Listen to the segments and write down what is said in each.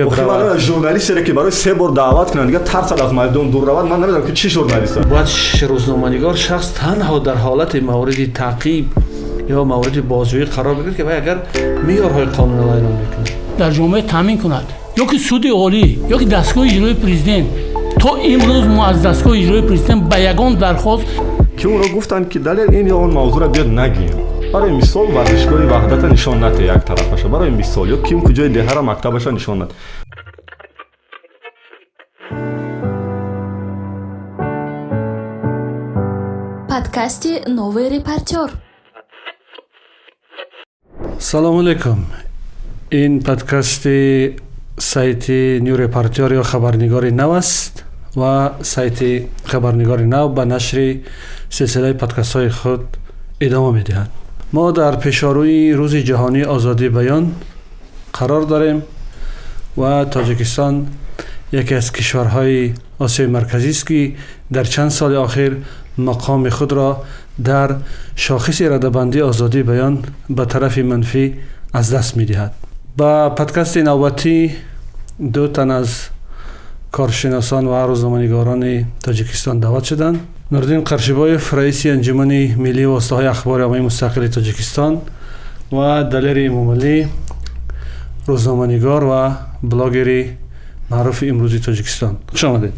من ژورنالیستی که برای 3 بار دعوت کردن دیگه ترس از میدان دور رود، من نمیدونم که چی ژورنالیست است. باید روزنامه‌نگار شخص تنها در حالت مورد تعقیب یا مورد بازجویی قرار بگیرد که اگر معیارهای قانون را اعلام میکنه در جامعه تامین کند، یا که سود عالی یا که دستگاه اجرایی پرزیدنت. تا امروز ما از دستگاه اجرایی پرزیدنت به یگان درخواست که اون را گفتن که دلیل این یا اون موضوع را بیاد نگیم. برای مثال ورزشگاه وحدت نشان نده یک طرفش، برای مثال یا کیم کجای ده را مکتبش نشان نده. Подкасте «Новый репортер». سلام علیکم. این پادکست سایت نیو رپورتر یا خبرنگار نو است و سایت خبرنگار نو به نشر سلسله پادکست های خود ادامه میدهد. ما در پیشاروی روز جهانی آزادی بیان قرار داریم و تاجیکستان یکی از کشورهای آسیای مرکزی است که در چند سال اخیر مقام خود را در شاخص رده‌بندی آزادی بیان به طرف منفی از دست می‌دهد. با پادکست نوبتی 2 تن از کارشناسان و روزنامه‌نگاران تاجیکستان دعوت شدند. نوردین قرشبایف رئیس انجمن ملی واسطه‌های اخبار عمومی مستقل تاجیکستان و دلیر امامعلی روزنامه‌نگار و بلاگر معروف امروزی تاجیکستان. خوش آمدید.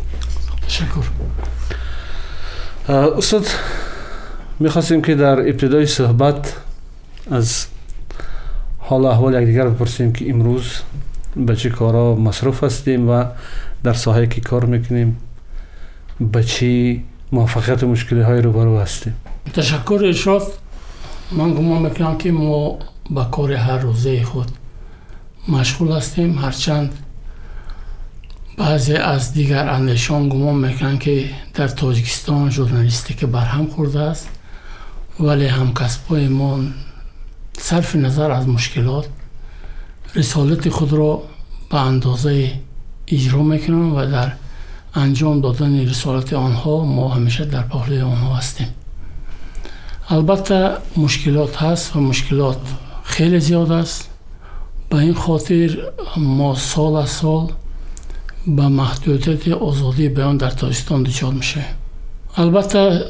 تشکر. استاد، میخواستیم که در ابتدای صحبت از حال احوال یکدیگر بپرسیم که امروز به چه کارا مصروف هستیم و در ساحه‌ای که کار میکنیم به چه موفقیت و مشکلی های روبرو هستیم. تشکر ارشاد. من گمان میکنم که ما با کار هر روزه خود مشغول هستیم، هرچند بعضی از دیگر اندیشان گمان میکنن که در تاجیکستان ژورنالیستیک برهم خورده است، ولی همکسبای ما صرف نظر از مشکلات رسالت خود را به اندازه اجرا میکنن و در انجام دادن رسالت آنها ما همیشه در پهلوی آنها هستیم. البته مشکلات هست و مشکلات خیلی زیاد است. به این خاطر ما سال از سال به محدودیت آزادی بیان در تاجیکستان دچار میشه. البته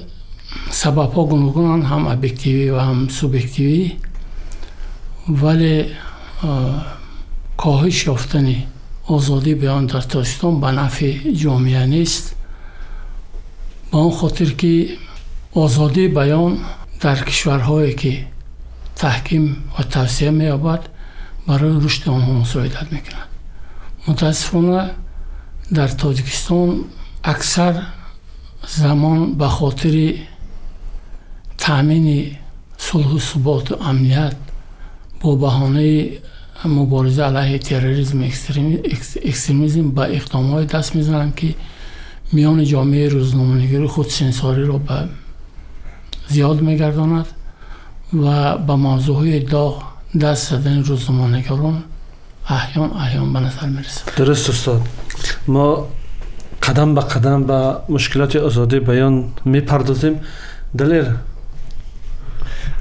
سبب ها گوناگونن، هم ابجکتیوی و هم سوبجکتیوی، ولی کاهش یافتن آزادی بیان در تاجیکستان به نفع جامعه نیست. به آن خاطر که آزادی بیان در کشورهایی که تحکیم و توسعه می‌یابد برای رشد آنها مساعدت میکنند. متاسفانه در تاجیکستان اکثر زمان به خاطر تأمین صلح و ثبات و امنیت با بهانه مبارزه علیه تروریسم و اکستریمیسم به اقدامات دست میزنند که میان جامعه روزنامه‌نگاری خودسنساری را به زیاد میگرداند و به موضوعهای داغ دست زدن روزنامه‌نگاران احیان به نظر میرسد. درست استاد. ما قدم به قدم به مشکلات آزادی بیان میپردازیم. دلیر،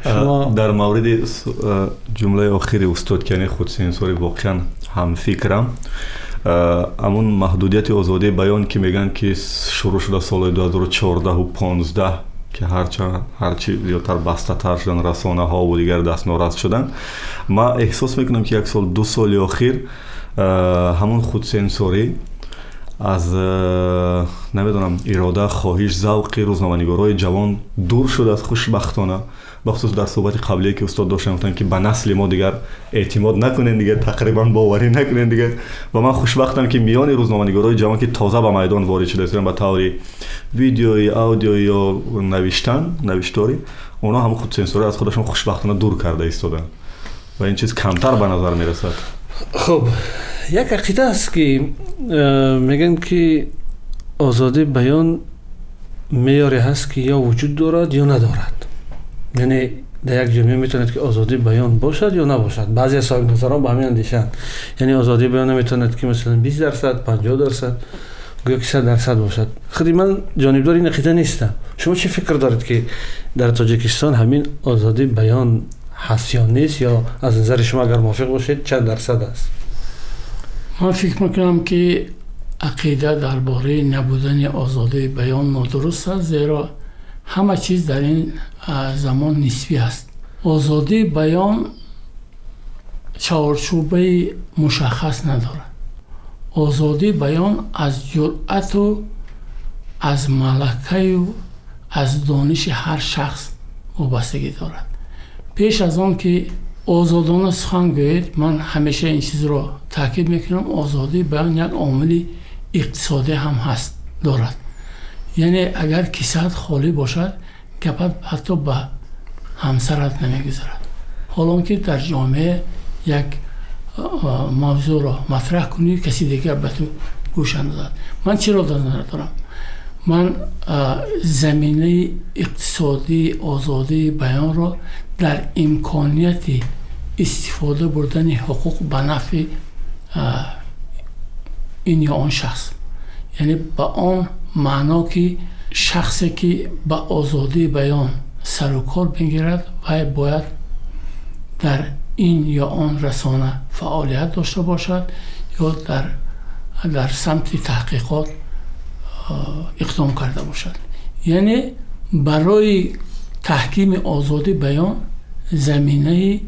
شما در مورد جمله آخری استاد که خودسانسوری واقعا هم فکرم. همون محدودیت آزادی بیان که میگن که شروع شده سال 2014 و 15 که هرچی زیادتر بسته تر شدن رسانه ها و دیگر دستمزد شدن، ما احساس میکنم که 1-2 سال اخیر همون خودسانسوری از نمیدونم اراده، خواهش، ذوق روزنامه‌نگارای جوان دور شده است. خوشبختانه بخصوص در صحبت قبلی که استاد داشتن گفتن که به نسل ما دیگر اعتماد نکنین، دیگر تقریبا باوری نکنین دیگر. و من خوشبختم که میان روزنامه‌نگارای جوان که تازه به میدان وارد شده هستن به طور ویدیویی، آدیویی یا نوشتاری، اونا هم خودسانسوری از خودشون خوشبختانه دور کرده ایستادن و این چیز کمتر به نظر میرسد. خب، یک عقیده است که میگن که آزادی بیان معیاری هست که یا وجود دارد یا ندارد. یعنی در یک جامعه میتوند که آزادی بیان باشد یا نباشد. بعضی از صاحب نظران به همین اندیشند، یعنی آزادی بیان نمیتوند که مثلا 20%، 50%، گویا که 100% باشد. خیلی من جانبدار این عقیده نیستم. شما چه فکر دارید که در تاجیکستان همین آزادی بیان هست یا نیست، یا از نظر شما اگر موافق باشید چند درصد است؟ من فکر میکنم که عقیده درباره نبودن آزادی بیان نادرست است، زیرا همه چیز در این زمان نسبی است. آزادی بیان چارچوبه مشخص ندارد. آزادی بیان از جرأت و از ملکه و از دانش هر شخص وابستگی دارد. پیش از آن که آزادانه سخن گوید، من همیشه این چیز را تاکید میکنم، آزادی بیان یک عامل اقتصادی هم هست دارد. یعنی اگر کیسه‌ات خالی باشد، گپت حتی به همسرت نمیگذارد. حالا که در جامعه یک موضوع را مطرح کنی، کسی دیگر به تو گوش اندازد. من چرا در نظر دارم؟ من زمینه اقتصادی آزادی بیان را در امکانیت استفاده بردن حقوق به نفع این یا آن شخص، یعنی به آن معنا که شخصی که به آزادی بیان سر و کار بگیرد و باید در این یا آن رسانه فعالیت داشته باشد یا در سمت تحقیقات اقدام کرده باشد. یعنی برای تحکیم آزادی بیان زمینه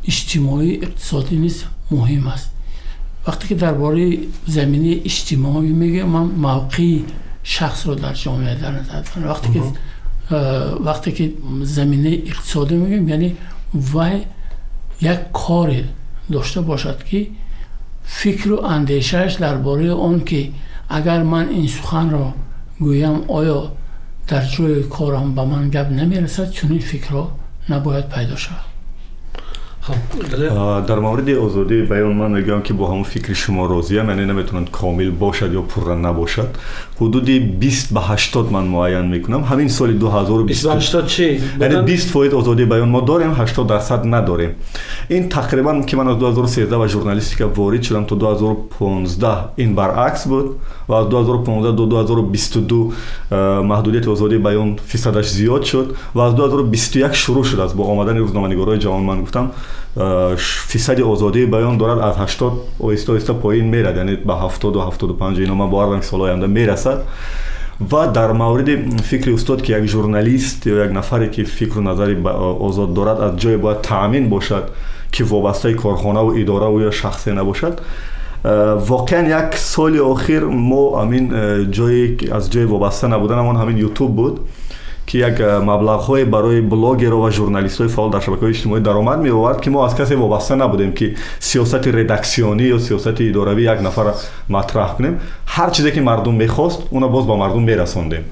اجتماعی اقتصادی نیز مهم است. وقتی که درباره زمینه اجتماعی میگم، من موقعی شخص رو در جامعه در نظر دارم. وقتی که زمینه اقتصادی میگم، یعنی وای یک کار داشته باشد که فکر و اندیشهش درباره آن که اگر من این سخن را گویم آیا در جای کارم به من گپ نمیرسد، چون این فکر را نباید پیدا شود. در مورد آزادی بیان من میگم که با همون فکر شما راضیم، یعنی نمیتونن کامل باشد یا پررنگ نباشد. حدود 20 به 80 من معین میکنم. همین سال 2020 80 چی؟ یعنی 20% آزادی بیان ما داریم، 80% نداریم. این تقریبا که من از 2013 و ژورنالیستیک وارد شدم تا 2015 این برعکس بود و از 2015 تا 2022 محدودیت آزادی بیان فیصدش زیاد شد و از 2021 شروع شد. از با آمدن روزنامه‌نگارای جوان من گفتم فیصد آزادی بیان دارد از 80 آهسته پایین میرد، یعنی به 70 و 75 اینا من باور دارم سال آینده میرسد. و در مورد فکر استاد که یک ژورنالیست یا یک نفری که فکر و نظری آزاد دارد از جای باید تأمین باشد که وابسته کارخانه و اداره و یا شخصی نباشد. واقعا یک سال اخیر ما همین جایی از جای وابسته نبودن همین یوتیوب بود که یک مبلغ‌های برای بلاگر و ژورنالیست‌های فعال در شبکه‌های اجتماعی درآمد می‌آورد که ما از کسی وابسته نبودیم که سیاست ردکسیونی یا سیاست اداروی یک نفر مطرح کنیم. هر چیزی که مردم می‌خواست اون باز با مردم می‌رسوندیم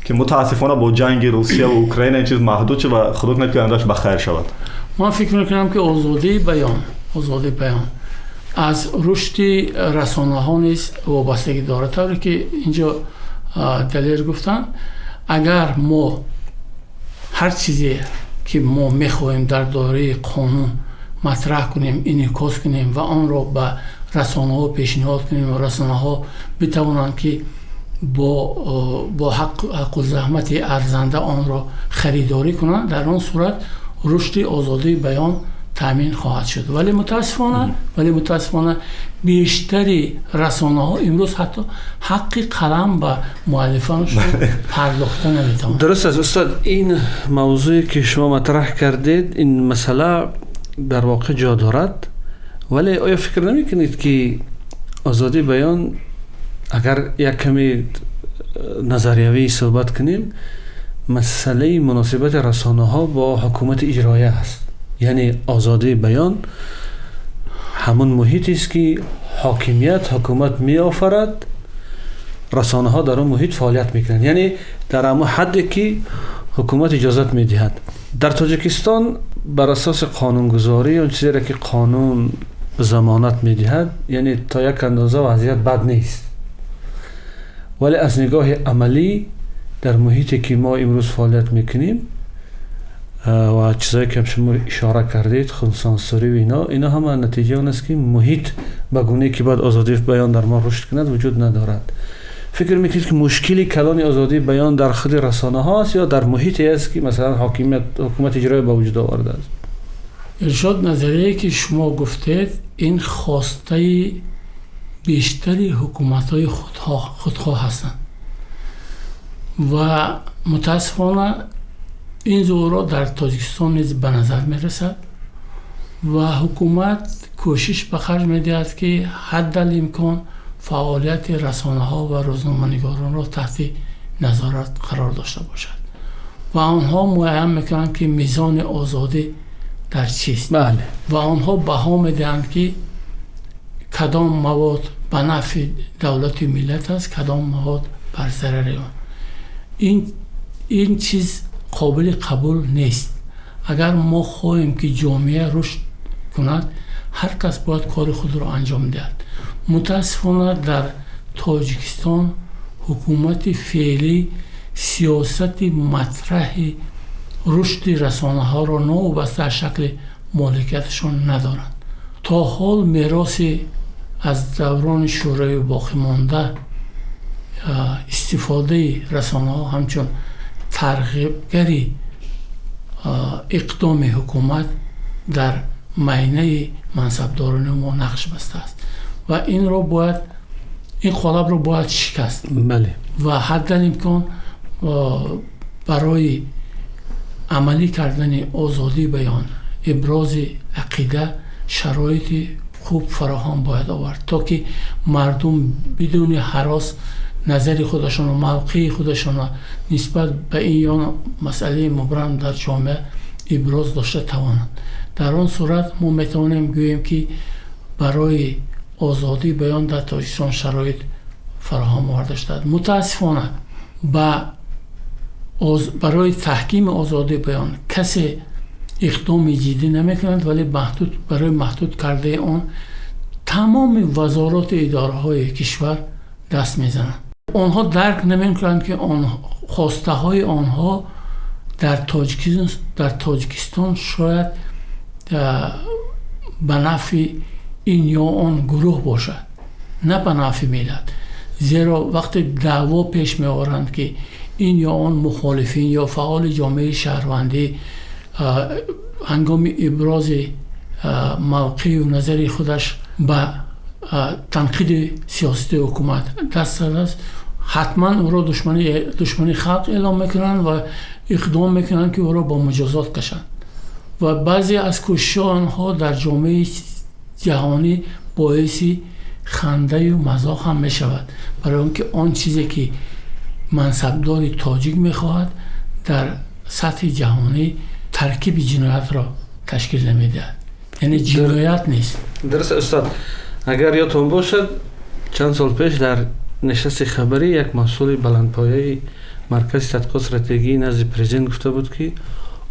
که متاسفانه با جنگ روسیه و اوکراین این چیز محدود شد و خدا کنه که آینده‌اش بخیر شود. من فکر می‌کنم که آزادی بیان از رشد رسانه‌ها نیز وابستگی دارد. طوری که اینجا دلیل گفتن، اگر ما هر چیزی که ما میخواهیم در دایره قانون مطرح کنیم، انعکاس کنیم و آن را به رسانه‌ها پیشنهاد کنیم و رسانه‌ها بتوانند که با حق و زحمت ارزنده آن را خریداری کنند، در آن صورت رشد آزادی بیان تامین خواهد شد. ولی متاسفانه بیشتری رسانه‌ها امروز حتی حق قلم به مؤلفانشون پرداخته نمی‌توانند. درست است استاد. این موضوعی که شما مطرح کردید، این مسئله در واقع جا دارد، ولی آیا فکر نمی‌کنید که آزادی بیان اگر یک کمی نظریوی صحبت کنیم، مسئله مناسبت رسانه‌ها با حکومت اجرایی است؟ یعنی آزادی بیان همون محیطی است که حکومت می آفرد، رسانه ها در اون محیط فعالیت میکنند، یعنی در همون حدی که حکومت اجازت میدهد. در تاجیکستان بر اساس قانونگذاری اون چیزی را که قانون ضمانت میدهد، یعنی تا یک اندازه وضعیت بد نیست، ولی از نگاه عملی در محیطی که ما امروز فعالیت میکنیم و چیزایی که شما اشاره کردید، خودسانسوری و اینا همه نتیجه اون است که محیط به گونه‌ای که باید آزادی بیان در ما رشد کند وجود ندارد. فکر میکنید که مشکلی کلان آزادی بیان در خود رسانه هاست یا در محیطی است که مثلا حکومت اجرایی به وجود آورده است؟ ارشاد نظریه که شما گفتید این خواسته بیشتری حکومت‌های خودخواه هستند و متاسفانه این ظهورات در تاجیکستان نیز به نظر میرسد و حکومت کوشش به خرج میدهد که حدالامکان فعالیت رسانه‌ها و روزنامه‌نگاران را تحت نظارت قرار داشته باشد و آنها معین میکنند که میزان آزادی در چیست. بله. و آنها بها میدهند که کدام مواد به نفع دولت و ملت است، کدام مواد بر ضرر آن. این چیز قابل قبول نیست. اگر ما خواهیم که جامعه رشد کند، هر کس باید کار خود را انجام دهد. متاسفانه در تاجیکستان حکومت فعلی سیاست مطرح رشد رسانه ها را نوبسته شکل مالکیتشان ندارند. تا حال میراث از دوران شورای باقی مانده استفاده رسانه ها همچون ترغیبگری اقدام حکومت در معینه منصبداران ما نقش بسته است و این قالب را باید شکست. بله. و حدالامکان برای عملی کردن آزادی بیان، ابراز عقیده شرایط خوب فراهم باید آورد تا که مردم بدون هراس نظر خودشان و موقع خودشان نسبت به این یا مسئله مبرم در جامعه ابراز داشته توانند. در آن صورت ما میتوانیم گوییم که برای آزادی بیان در تاجیکستان شرایط فراهم آورده شده. متاسفانه برای تحکیم آزادی بیان کسی اقدام جدی نمیکنند، ولی برای محدود کرده آن تمام وزارات اداره های کشور دست میزنند. آنها درک نمیکنند که خواسته های آنها در تاجیکستان شاید به نفع این یا آن گروه باشد، نه به نفع ملت. زیرا وقتی دعوا پیش میآورند که این یا آن مخالفین یا فعال جامعه شهروندی هنگام ابراز موقع و نظر خودش به تنقید سیاست حکومت دست زده است، حتما او را دشمنی خلق اعلام میکنند و اقدام میکنند که او را با مجازات کشند و بعضی از کوشش آنها در جامعه جهانی باعث خنده و مزاح هم میشود، برای اونکه آن چیزی که منصبدار تاجیک میخواهد در سطح جهانی ترکیب جنایت را تشکیل نمیدهد. یعنی جنایت نیست. درست استاد، اگر یادتون باشد چند سال پیش در نشست خبری یک مسئول بلندپایه مرکز تحقیقات استراتژی نزد پرزیدنت گفته بود که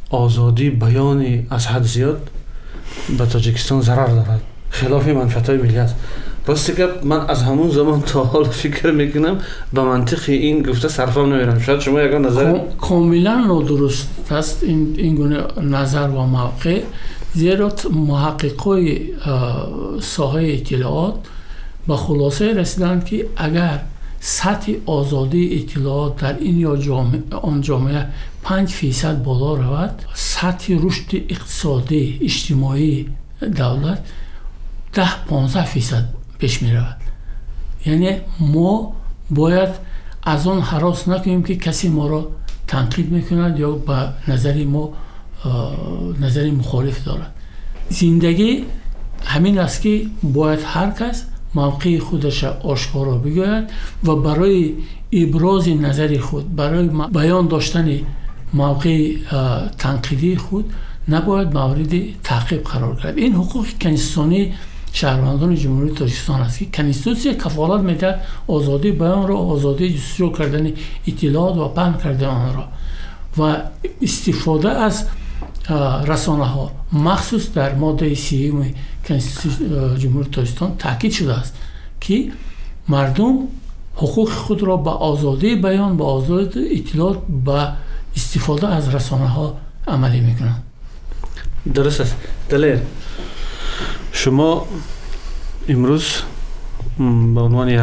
آزادی بیان از حد زیاد به تاجیکستان ضرر دارد، خلاف منفعت‌های ملی است. راستی که من از همون زمان تا حال فکر میکنم به منطق این گفته صرفم نمیرم. شاید شما یک نظر کاملا نادرست است این گونه نظر و موقع، زیرا محققای ساحه اطلاعات به خلاصه رسیدند که اگر سطح آزادی اطلاعات در این یا آن جامعه 5% بالا رود، سطح رشد اقتصادی اجتماعی دولت 10-15% پیش می رود. یعنی ما باید از آن هراس نکنیم که کسی ما را تنقید میکند یا به نظر ما نظر مخالف دارد. زندگی همین است که باید هر کس موقع خودش آشکارا بگوید و برای ابراز نظر خود، برای بیان داشتن موقع تنقیدی خود نباید مورد تعقیب قرار گیرد. این حقوق کنستانی شهروندان جمهوری تاجیکستان است که کنستیتوسیون کفالت میدهد آزادی بیان را، آزادی جستجو کردن اطلاعات و پهن کردن آن را و استفاده از رسانه ها مخصوص در ماده 30 کنستیتوسیون جمهوری تاجیکستان تاکید شده است که مردم حقوق خود را به آزادی بیان، به آزادی اطلاعات، به استفاده از رسانه ها عملی میکنند. درست است. دلیر، شما امروز به عنوان یک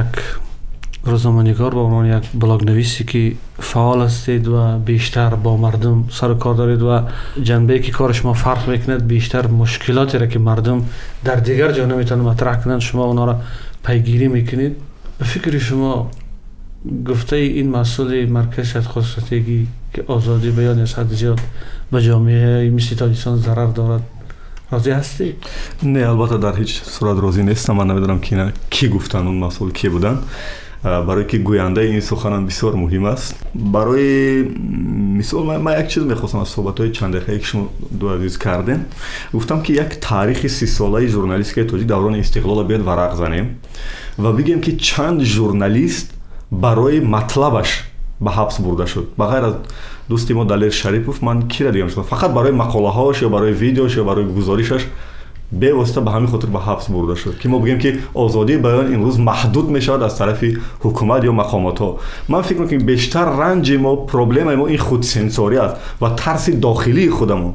روزنامه‌نگار به عنوان یک بلاگ‌نویسی که فعال هستید و بیشتر با مردم سر و کار دارید و جنبه‌ای که کار شما فرق میکند بیشتر مشکلاتی را که مردم در دیگر جا نمیتونن مطرح کنند شما اونا را پیگیری میکنید. به فکر شما گفته این مسئله مرکز خودستگی که آزادی بیان از حد زیاد به جامعه مثل تاجیکستان ضرر دارد راضی هستی؟ نه البته در هیچ صورت راضی نیستم. من نمیدونم کی گفتن اون مسئول کی بودن. برای که گوینده این سخنان بسیار مهم است. برای مثال من یک چیز میخواستم از صحبت‌های چند دقیقه که شما دو عزیز کردین گفتم که یک تاریخ 30 ساله ژورنالیستیک تاجیک دوران استقلال بیاد ورق زنیم و بگیم که چند ژورنالیست برای مطلبش به حبس برده شد. بغیر از دوستی ما دلیر شریفوف من کی را دیدم شد فقط برای مقاله هاش یا برای ویدیوش یا برای گزارشش به واسطه به همین خاطر به حبس برده شد که ما بگیم که آزادی بیان امروز محدود میشود از طرف حکومت یا مقامات ها. من فکر میکنم بیشتر رنج ما پروبلم ما این خود سنسوری است و ترس داخلی خودمون.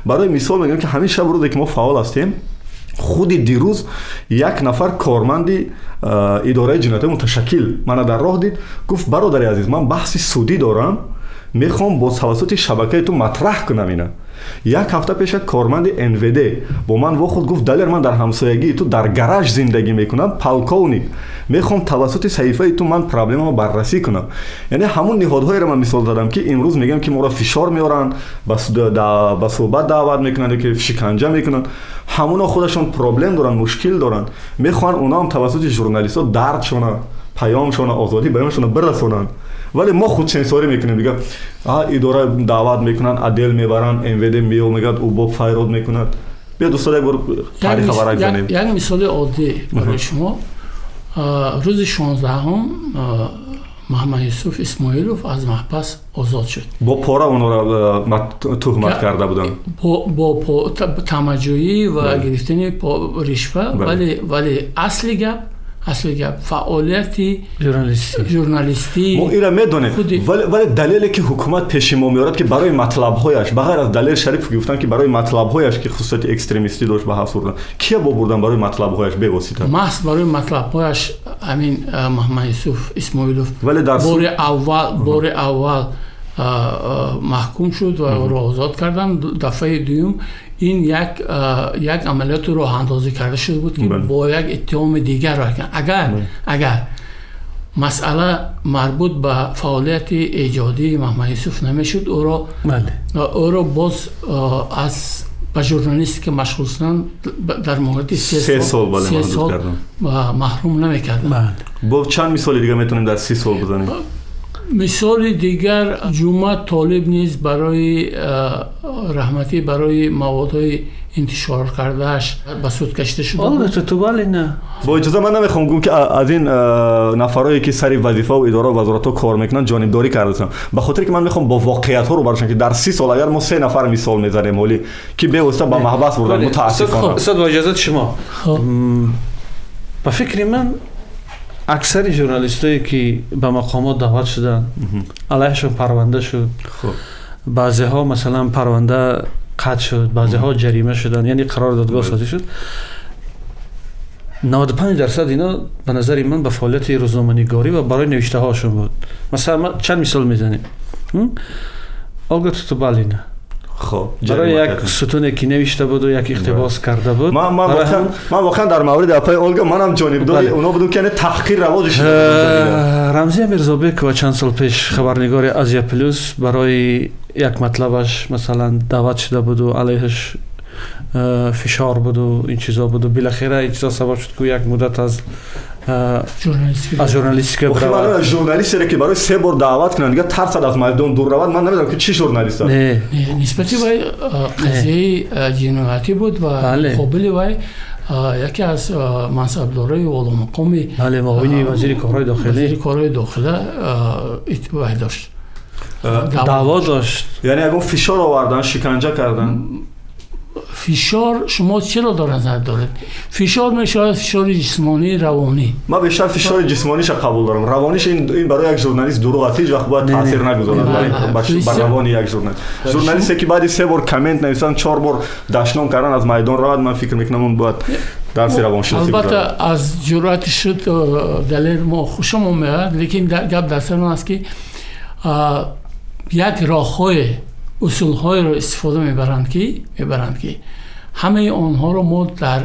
برای مثال میگم که همین شب روزی که ما فعال هستیم خود دیروز یک نفر کارمند اداره جنایت متشکل من در راه دید گفت برادر عزیز من بحث سودی دارم میخوام با توسط شبکه تو مطرح کنم اینا. یک هفته پیش کارمند NVD با من خود گفت دلیر من در همسایگی تو در گراژ زندگی میکنم پالکونیک میخوام توسط صحیفه تو من پرابلممو بررسی کنم. یعنی همون نهادهایی رو من مثال زدم که امروز میگم که ما را فشار میارن با صحبت دعوت میکنن که شکنجه میکنن همونا خودشون پرابلم دارن مشکل دارن میخوان اونا هم توسط ژورنالیست‌ها دردشون پیامشون آزادی بیانشون برسونن ولی ما خود سنسوری میکنیم دیگه. اداره دعوت میکنن عدل میبرن NVD میگه او با فایرود میکند. بیا دوستان یک بار تاریخ ورق زنیم. یک مثال عادی برای شما روز 16 محمد یوسف اسماعیلوف از محبس آزاد شد. با پاره اونا را تهمت کرده بودن با تمجویی و گرفتن رشوه ولی اصل گپ فعالیتی ژورنالیستی ما اینا میدونیم ولی دلیلی که حکومت پیش ما میارد که برای مطلب‌هایش بغیر از دلیل شریف گفتن که برای مطلب‌هایش که خصوصیت اکستریمیستی داشت به حبس بردن کیا بردن برای مطلب‌هایش به واسطه محض برای مطلب‌هایش همین محمد یوسف اسماعیلوف ولی در بار اول محکوم شد و او را آزاد کردن. دفعه دوم این یک عملیات رو راه اندازی کرده شده بود که با یک اتهام دیگر را اگر مسئله مربوط به فعالیت ایجادی محمد یوسف نمیشد او را باز از به ژورنالیستی که مشغول شدن در مدت 3 سال محروم نمیکردن. با چند مثال دیگه میتونیم در 30 سال بزنیم؟ مثال دیگر جمعه طالب نیز برای رحمتی برای موادهای انتشار کردهش به سود کشیده شده بود. تو ولی نه با اجازه من نمیخوام گم که از این نفرایی که سری وظیفه و اداره و وزارت ها کار میکنن جانبداری کردن به خاطر که من میخوام با واقعیت ها رو برشن که در 30 سال اگر ما 3 نفر مثال میزنیم ولی که به واسطه با محبس بردن متاسفانه. استاد با اجازه شما به فکر من اکثر ژورنالیستایی که به مقامات دعوت شدن علیهشون پرونده شد. بعضی ها مثلا پرونده قطع شد بعضی ها جریمه شدن یعنی قراردادگاه سازی شد. 95% اینا به نظر من به فعالیت روزنامه‌نگاری و برای نوشته هاشون بود. مثلا چند مثال میزنیم. آلگا توتوبالینا برای یک ستونی که نوشته بود و یک اقتباس کرده بود. من واقعا در مورد اپای اولگا منم جانبدار اونا بودم که تحقیر رواجش رمزی میرزابک و چند سال پیش خبرنگار آزیا پلوس برای یک مطلبش مثلا دعوت شده بود و علیهش فشار بود و این چیزا بود و بالاخره این چیزا سبب شد که یک مدت از ژورنالیستیک برای ژورنالیستی که برای 3 بار دعوت کنن دیگه ترس از میدان دور رود من نمیدونم که چی ژورنالیست است. نه نسبتی به قضیه جنایتی بود و مقابل وای یکی از منصبدارای والا مقامی معاون وزیر کارهای داخله اتباع داشت دعوا داشت. یعنی اگه فشار آوردن شکنجه کردن فشار شما چرا در نظر دارید؟ فشار میشه فشار جسمانی روانی. ما بیشتر فشار جسمانیش قبول دارم. روانیش این برای یک ژورنالیست دروغ است. هیچ وقت باید تاثیر نگذارد بر روان یک ژورنالیست. ژورنالیستی که بعد 3 بار کامنت نویسن 4 بار دشنام کردن از میدان رود من فکر میکنم اون باید درس روانشناسی البته گذارد. از جرأت شد دلیل ما خوشم اومد، لیکن گپ در سر است که یک راه‌های اصول‌های رو استفاده میبرند که همه آنها رو ما در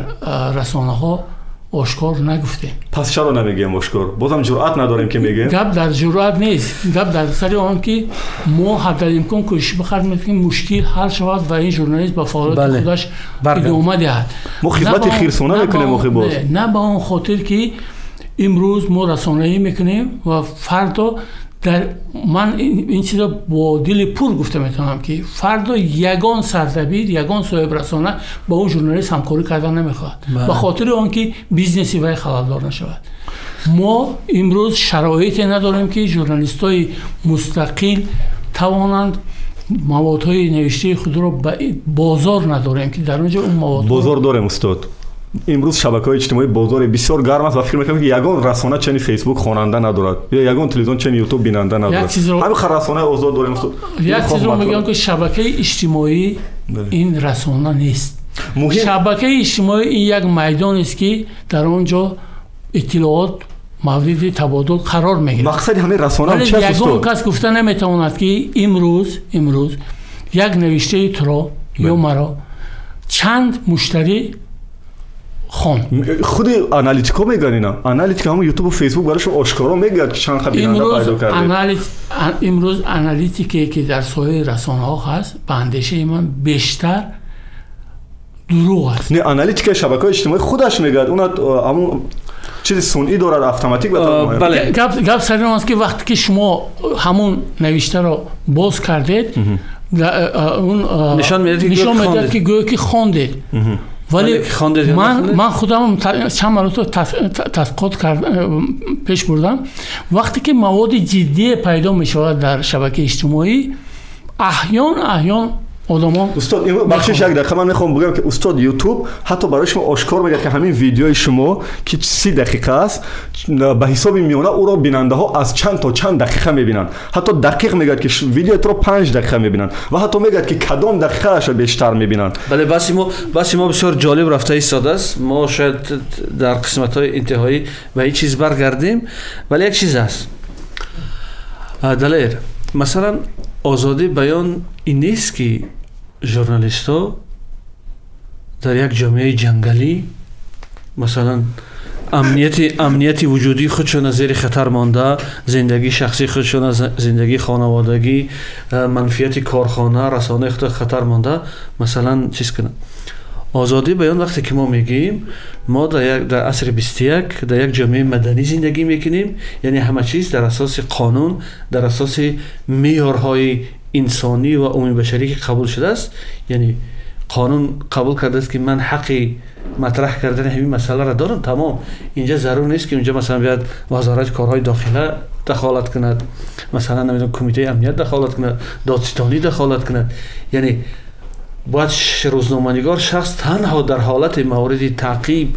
رسانه‌ها آشکار نگفتیم. پس چرا نمیگیم آشکار؟ بازم جرأت نداریم که میگیم. گپ در جرأت نیست، گپ در سر آن که ما حد امکان کوشش بکنیم که مشکل حل شود و این ژورنالیست با فعالیت خودش ادامه دهد. ما خدمت خیرسانه میکنیم آخه باز. نه به اون خاطر که امروز ما رسانه‌ای میکنیم و فردا من این چیزا با دل پر گفته میتونم که فردا یگان سردبیر، یگان صاحب رسانه با اون ژورنالیست همکاری کردن نمیخواد، به خاطر آنکه بیزنسی وای خلالدار نشود. ما امروز شرایطی نداریم که ژورنالیستای مستقل توانند موادهای نوشته خود را به بازار نداریم که در اونجا اون مواد بازار داریم استاد. امروز شبکه‌های اجتماعی بازار بسیار گرم است و فکر می‌کنم که یگان رسانه چنین فیسبوک خواننده ندارد یا یگان تلویزیون چنین یوتیوب بیننده ندارد. همین رسانه آزاد داریم استاد. یک چیز رو میگم که شبکه اجتماعی این رسانه نیست. شبکه اجتماعی این یک میدان است که در اونجا اطلاعات مورد تبادل قرار میگیره. مقصد همین رسانه چیست استاد؟ یگان کس گفته نمیتواند که امروز یک نوشته تو یا مرا چند مشتری خود آنالیتیکا میگن اینا. آنالیتیکا هم یوتیوب و فیسبوک براشون آشکارا میگه که چند خبر بیننده پیدا کرده. امروز آنالیتیکی که در ساحه رسانه ها هست به اندیشه من بیشتر دروغ است. نه آنالیتیک شبکه‌های اجتماعی خودش میگه اون همون چیز صنعی داره اتوماتیک بله گپ سر این است که وقتی که شما همون نوشته رو باز کردید اون نشان میده که گویا که خواندید. ولی من خودم چند مرتبه تحقیقات پیش بردم. وقتی که مواد جدی پیدا می شود در شبکه اجتماعی احیان آدمان استاد این بخشش یک دقیقه من میخوام بگم که استاد یوتیوب حتی برای شما آشکار میگه که همین ویدیوی شما که 30 دقیقه است به حساب میونه او را بیننده ها از چند تا چند دقیقه میبینن. حتی دقیق میگه که ویدیو تو رو 5 دقیقه میبینن و حتی میگه که کدام دقیقه اش بیشتر میبینن. بله بس ما بسیار جالب رفته ایستاده است. ما شاید در قسمت های انتهایی به این چیز برگردیم، ولی یک چیز است دلیر، مثلا آزادی بیان این نیست که ژورنالیست‌ها در یک جامعه جنگلی مثلا امنیتی وجودی خودشون از زیر خطر مانده، زندگی شخصی خودشون از زندگی خانوادگی، منفیت کارخانه، رسانه خود خطر مانده مثلا چیز کنن. آزادی بیان وقتی که ما میگیم ما در عصر 21 در یک جامعه مدنی زندگی میکنیم، یعنی همه چیز در اساس قانون، در اساس معیارهای انسانی و عمومی بشری که قبول شده است. یعنی قانون قبول کرده است که من حقی مطرح کردن همین مسئله را دارم، تمام. اینجا ضرور نیست که اونجا مثلا بیاد وزارت کارهای داخله دخالت کند، مثلا نمیدونم کمیته امنیت دخالت کند، دادستانی دخالت کند. یعنی باید روزنامه‌نگار شخص تنها در حالت مورد تعقیب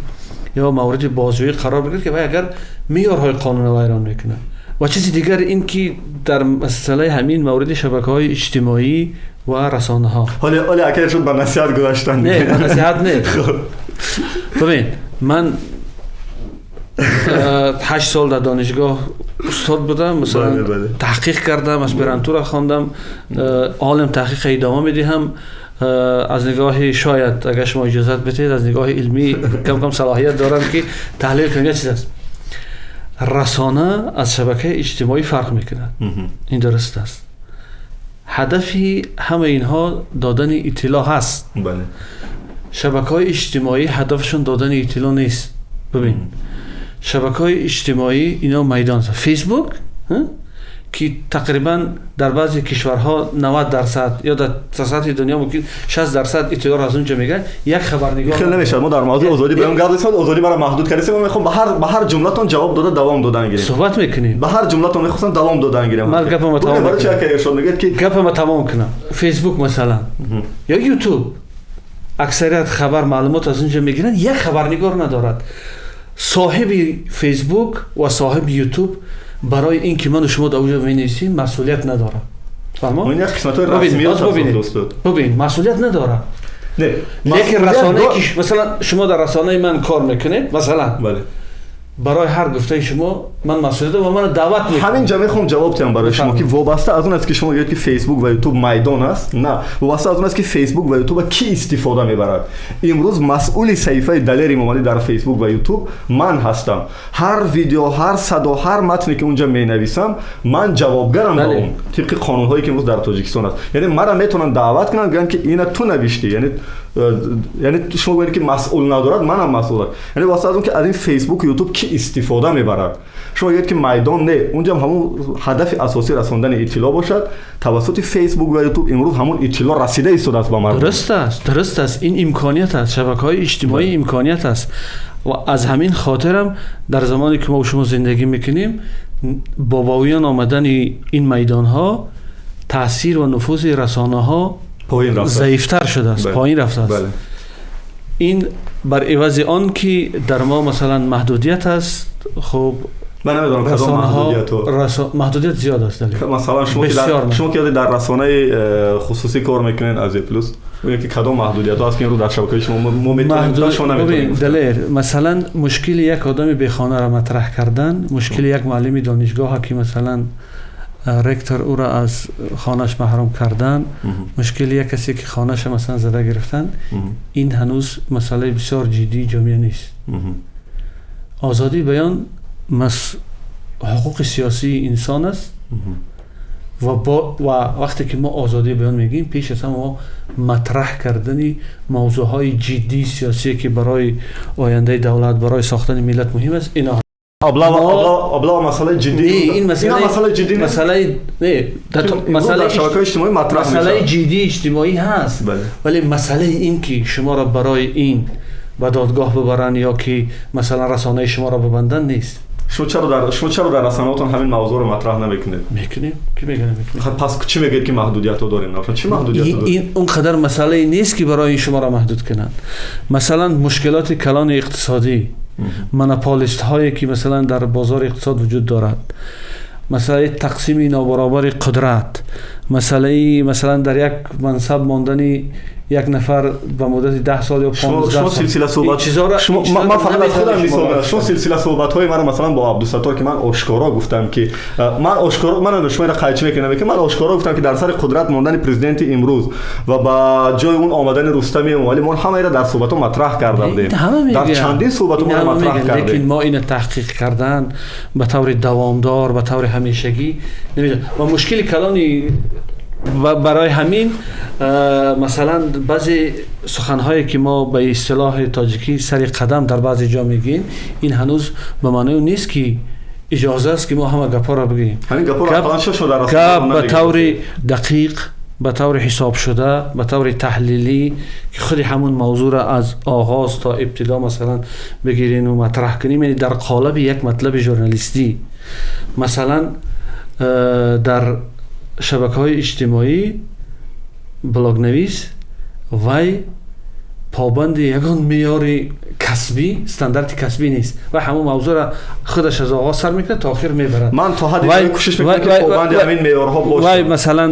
یا مورد بازجویی قرار بگیرد که اگر معیارهای قانون را ویران میکنه. و چیزی دیگر این که در مسئله همین مورد شبکه‌های اجتماعی و رسانه ها حالا اگر شد به نصیحت گذاشتن. نه به نصیحت نه. ببین من 8 سال در دانشگاه استاد بودم، مثلا تحقیق کردم، اسپرانتو خواندم، عالم تحقیق ادامه میدهم. از نگاه شاید اگر شما اجازت بدید از نگاه علمی کم صلاحیت دارم که تحلیل کنم. چیز است رسانه از شبکه اجتماعی فرق میکنه، این درست است. هدفی همه اینها دادن اطلاع هست. بله. شبکه‌های اجتماعی هدفشون دادن اطلاع نیست. ببین شبکه‌های اجتماعی اینا میدان است. فیسبوک که تقریبا در بعضی کشورها 90% یا در سطح دنیا ممکن 60% اطلاع از اونجا میگن. یک خبرنگار خیلی نمیشه. ما در موضوع آزادی بیان گردیدیم، آزادی برای محدود کردیم. ما میخوام به هر جمله‌تون جواب داده دوام دادن گیریم. صحبت میکنیم. به هر جمله‌تون میخواستم دوام دادن گیریم. من گپم تمام برای چه که ارشاد میگه که گپم تمام کنم. فیسبوک مثلا یا یوتیوب اکثریت خبر معلومات از اونجا میگیرن. یک خبرنگار ندارد. صاحب فیسبوک و صاحب یوتیوب برای این که من و شما در اونجا بنویسیم مسئولیت نداره. فهمو؟ این از قسمت‌های رسمیات است. ببین مسئولیت نداره. نه لیکن رسانه که مثلا شما در رسانه من کار میکنید مثلا بله برای هر گفته شما من مسئولیت و من دعوت میکنم. همینجا میخوام جواب بدم برای شما که وابسته از اون است که شما میگید که فیسبوک و یوتیوب میدان است. نه، وابسته از اون است که فیسبوک و یوتیوب کی استفاده میبرد. امروز مسئول صحیفه دلیر امامعلی در فیسبوک و یوتیوب من هستم. هر ویدیو، هر صدا، هر متنی که اونجا مینویسم من جوابگرم با اون طبق قانون هایی که امروز در تاجیکستان است. یعنی مرا میتونن دعوت کنن بگن که اینا تو نوشتی، یعنی شما میگید که مسئول ندارد، منم مسئولم. یعنی واسه از اون که از این فیسبوک و یوتیوب کی استفاده میبرد. شما میگید که میدان نه، اونجا هم همون هدف اساسی رساندن اطلاع باشد توسط فیسبوک و یوتیوب. امروز همون اطلاع رسیده ایستاده است به مردم. درست است این امکانیت است، شبکه‌های اجتماعی امکانیت است و از همین خاطرم در زمانی که ما و شما زندگی میکنیم با باویان آمدن این میدان ها تاثیر و نفوذ رسانه ها ضعیفتر شده است، پایین رفته است. بله. این بر عوض آن که در ما مثلا محدودیت است. خب من نمیدونم کدام محدودیت زیاد است. مثلا شما که در رسانه خصوصی کار میکنین از پلوس میگه که کدام محدودیت هست که این رو در شبکه شما ببین دلیر مثلا مشکل یک آدم بی خانه را مطرح کردن، مشکل یک معلم دانشگاه که مثلا رکتور او را از خانهش محروم کردن، مشکل یک کسی که خانهش مثلا زده گرفتن، این هنوز مسئله بسیار جدی جامعه نیست. آزادی بیان حقوق سیاسی انسان است و وقتی که ما آزادی بیان میگیم پیش از همه ما مطرح کردن موضوعهای جدی سیاسی که برای آینده دولت، برای ساختن ملت مهم است. اینا ابلا مسئله جدی این مسئله جدی مسئله شبکه‌های اجتماعی مطرح میشه. مسئله جدی اجتماعی هست. بله. ولی مسئله این که شما را برای این به دادگاه ببرن یا که مثلا رسانه شما را ببندن نیست. شما چرا در رسانه‌هاتون همین موضوع رو مطرح نمیکنید؟ میکنیم. کی میگه نمیکنیم؟ پس چی میگید که محدودیت‌ها دارین؟ اصلا چی محدودیت‌ها دارین؟ این اونقدر مسئله نیست که برای شما را محدود کنن. مثلا مشکلات کلان اقتصادی، مونوپولیست هایی که مثلا در بازار اقتصاد وجود دارد، مسئله تقسیم نابرابر قدرت، مسئله مثلا در یک منصب ماندن یک نفر به مدت 10 سال یا 15 سال. شما سلسله صحبت من فقط از خودم می‌سازم. شما سلسله صحبت‌های من مثلا با عبدالستار که من آشکارا گفتم که من شما را قایچ میکنم که من آشکارا گفتم که در سر قدرت ماندن پرزیدنت امروز و با جای اون آمدن رستم امامعلی ما همه را در صحبت‌ها مطرح کردیم. در چندین صحبت‌ها ما مطرح کردیم. لیکن ما این تحقیق کردن به طور دوامدار، به طور همیشگی نمی‌دونم و مشکل کلانی و برای همین مثلا بعضی سخن‌هایی که ما به اصطلاح تاجیکی سری قدم در بعضی جا میگیم این هنوز به معنی نیست که اجازه است که ما همه گپا را بگیم. همین گپا را فقط شده که به طور دقیق، به طور حساب شده، به طور تحلیلی که خود همون موضوع را از آغاز تا ابتدا مثلا بگیرین و مطرح کنیم، یعنی در قالب یک مطلب ژورنالیستی. مثلا در شبکه‌های اجتماعی بلاگ نویس وای پابند یگان معیار کسبی، استاندارد کسبی نیست و همون موضوع را خودش از آغاز سر میکنه تا آخر میبرد. من تا حدی کوشش میکنم که پابند همین معیارها باشه. وای مثلا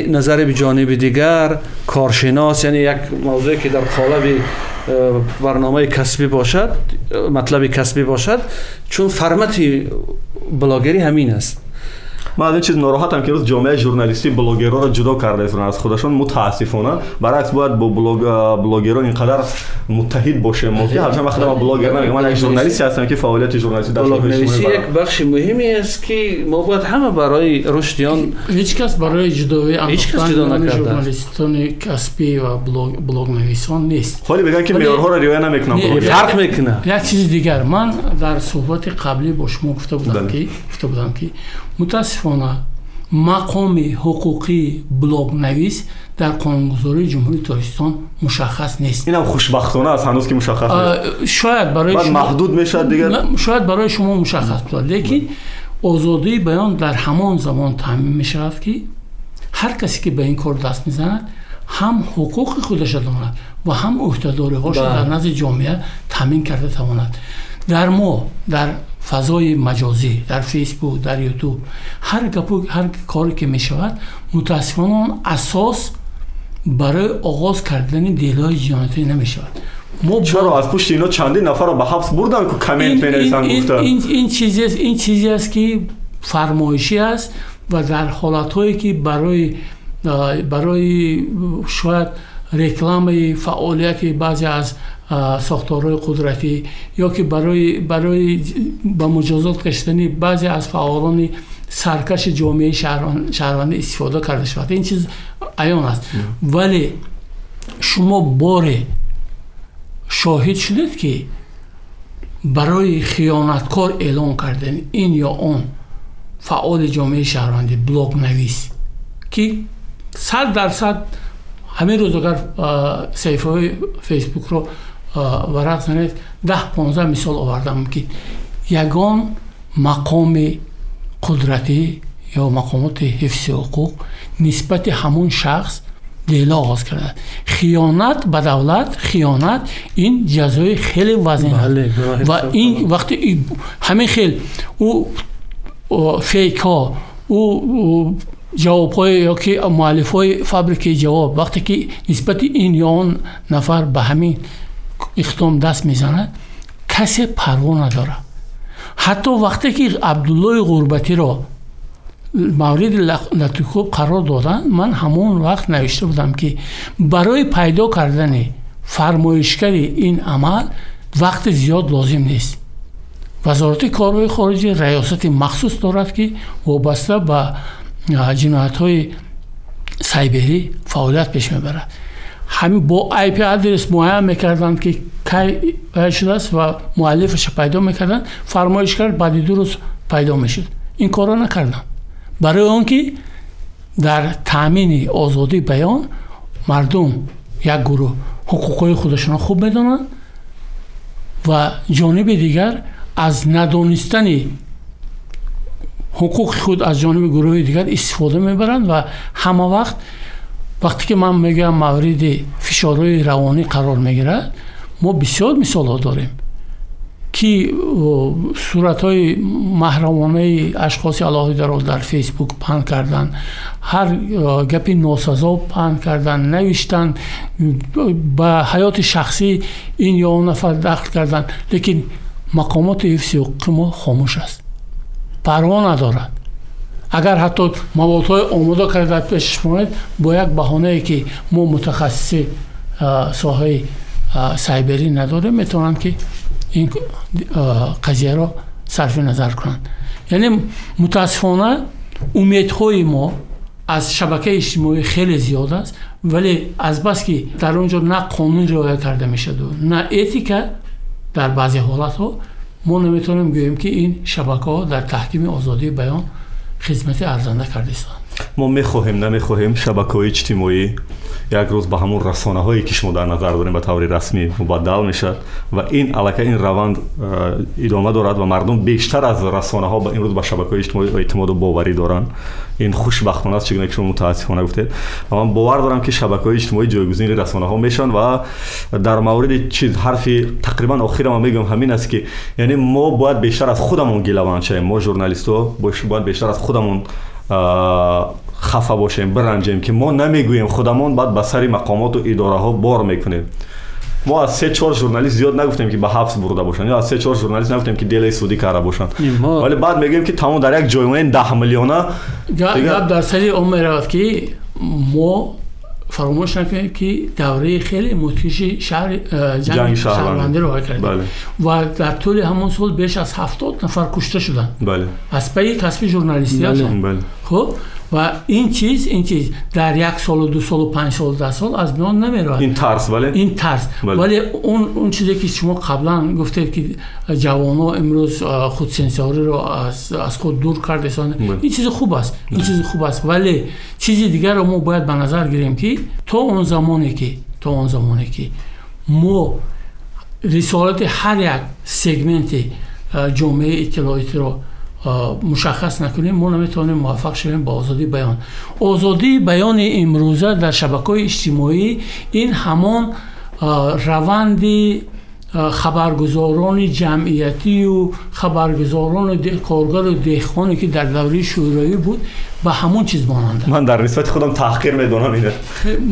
نظر به جانب دیگر کارشناس، یعنی یک موضوعی که در قالب برنامه کسبی باشد، مطلب کسبی باشد، چون فرمت بلاگری همین است. من از این چیز ناراحتم که روز جامعه ژورنالیستی بلاگرها را جدا کرده است از خودشون. متاسفانه برعکس باید با بلاگران اینقدر متحد باشه. ما که هر وقت ما بلاگر نمیگم، من یک ژورنالیستی هستم که فعالیت ژورنالیستی در بلاگ نویسی یک بخش مهمی است که ما باید همه برای رشدیان هیچ کس برای جدایی انداختن ژورنالیستان کسبی و بلاگ نویسان نیست. حالی بگن که معیارها را رعایت نمیکنن، فرق میکنه. یک چیز دیگر من در صحبت قبلی با شما گفته بودم که متاسفانه مقام حقوقی بلاگ نویس در قانونگذاری جمهوری تاجیکستان مشخص نیست. اینم خوشبختانه است هنوز که مشخص نیست. شاید برای شما محدود میشه دیگر. شاید برای شما مشخص بود، لیکن آزادی بیان در همان زمان تامین میشود که هر کسی که به این کار دست میزند هم حقوق خودش دارد و هم عهده‌داری هاش در نزد جامعه تامین کرده تواند. در ما در فضای مجازی، در فیسبوک، در یوتیوب، هر کاری که می شود متاسفانه اساس برای آغاز کردن دیل‌های جنایتی نمی‌شود. چرا از پشت اینا چندین نفر رو به حبس بردن که کامنت می‌نویسن گفتن این چیزی است که فرمایشی است و در حالت‌هایی که برای شاید رکلام فعالیت بعضی از ساختارهای قدرتی یا که برای با مجازات کشیدن بعضی از فعالان سرکش جامعه شهروندی استفاده کرده شود. این چیز عیان است. ولی شما بار شاهد شدید که برای خیانتکار اعلان کردن این یا اون فعال جامعه شهروندی بلاگ نویس که 100% همین روز اگر صفحه های فیسبوک رو ورق زنید 10-15 مثال آوردم که یگان مقام قدرتی یا مقامات حفظ حقوق نسبت همون شخص دیلا آغاز کرده. خیانت به دولت، خیانت این جزای خیلی وزین است و این وقتی همین خیلی او فیک ها او جواب های یا که مؤلف های فابریکه جواب وقتی که نسبت این یا اون نفر به همین اقدام دست میزند کسی پروا نداره. حتی وقتی که عبدالله غربتی را مورد لطیکوب قرار دادن من همون وقت نوشته بودم که برای پیدا کردن فرمایشگر این عمل وقت زیاد لازم نیست. وزارت کارهای خارجه ریاست مخصوص دارد که وابسته به جنایت‌های سایبری فعالیت پیش میبرد. همین با آی پی آدرس معین میکردن که کی شده است و مؤلفش پیدا میکردن، فرمایشگر بعد 2 روز پیدا میشد. این کارا نکردن برای آنکه در تامین آزادی بیان مردم یک گروه حقوقهای خودشون خوب میدونن و جانب دیگر از ندانستن حقوق خود از جانب گروه دیگر استفاده میبرند و همه وقتی که من میگم مورد فشارهای روانی قرار میگیرد ما بسیار مثال ها داریم که صورتهای محرمانه اشخاص علاهیده را در فیسبوک پهن کردن، هر گپی ناسزا پهن کردن، نوشتن، به حیات شخصی این یا اون نفر دخل کردن، لیکن مقامات حفظ حقوق ما خاموش است، پروا ندارد. اگر حتی موادهای آماده کرده پیش ماند با یک بهانه ای که ما متخصص ساحه سایبری نداریم میتونن که این قضیه را صرف نظر کنند. یعنی متاسفانه امیدهای ما از شبکه اجتماعی خیلی زیاد است، ولی از بس که در اونجا نه قانون رعایت کرده میشد و نه اتیکا در بعضی حالات ها ما نمیتونیم گوییم که این شبکه ها در تحکیم آزادی بیان خدمت ارزنده کرده است. ما میخواهیم نمیخواهیم شبکه‌های اجتماعی یک روز به همون رسانه‌هایی که شما در نظر داریم به طور رسمی مبدل میشد و این علاقه این روند ادامه دارد و مردم بیشتر از رسانه‌ها به امروز به شبکه‌های اجتماعی اعتماد و باوری دارن. این خوشبختانه است چگونه که شما متاسفانه گفتید و من باور دارم که شبکه‌های اجتماعی جایگزین رسانه‌ها میشن و در مورد چیز حرفی تقریبا آخر ما میگم همین است که یعنی ما باید بیشتر از خودمون گله‌مند شیم، ما ژورنالیست‌ها باید بیشتر از خودمون خفه باشیم، برنجیم که ما نمیگوییم خودمون بعد به سر مقامات و اداره ها بار میکنیم. ما از 3-4 ژورنالیست زیاد نگفتیم که به حبس برده باشن یا از 3-4 ژورنالیست نگفتیم که دیل سودی کرده باشن، ولی بعد میگیم که تمام در یک جایگاه 10 میلیونه گپ در سری عمر رفت که ما فراموش نکنیم که دوره خیلی مدهش جنگ شهروندی رو کردیم و در طول همون سال بیش از 70 نفر کشته شدن. بله. از پی کسب ژورنالیستی هستن. بله. خب و این چیز در 1 سال و 2 سال و 5 سال و 10 سال از میان نمیره. این ترس ولی اون چیزی که شما قبلا گفتید که جوانان امروز خودسنسوری رو از خود دور کردن، این چیز خوب است. ولی چیزی دیگر رو ما باید به نظر گیریم که تا اون زمانی که ما رسالت هر یک سگمنت جامعه اطلاعاتی رو مشخص نکنیم ما نمیتونیم موفق شویم با آزادی بیان. آزادی بیان امروزه در شبکه‌های اجتماعی این همان روند خبرگزاران جمعیتی و خبرگزاران کارگر و دهقانی که در دوره شورایی بود به همون چیز مانند. من در نسبت خودم تحقیر میدونم اینه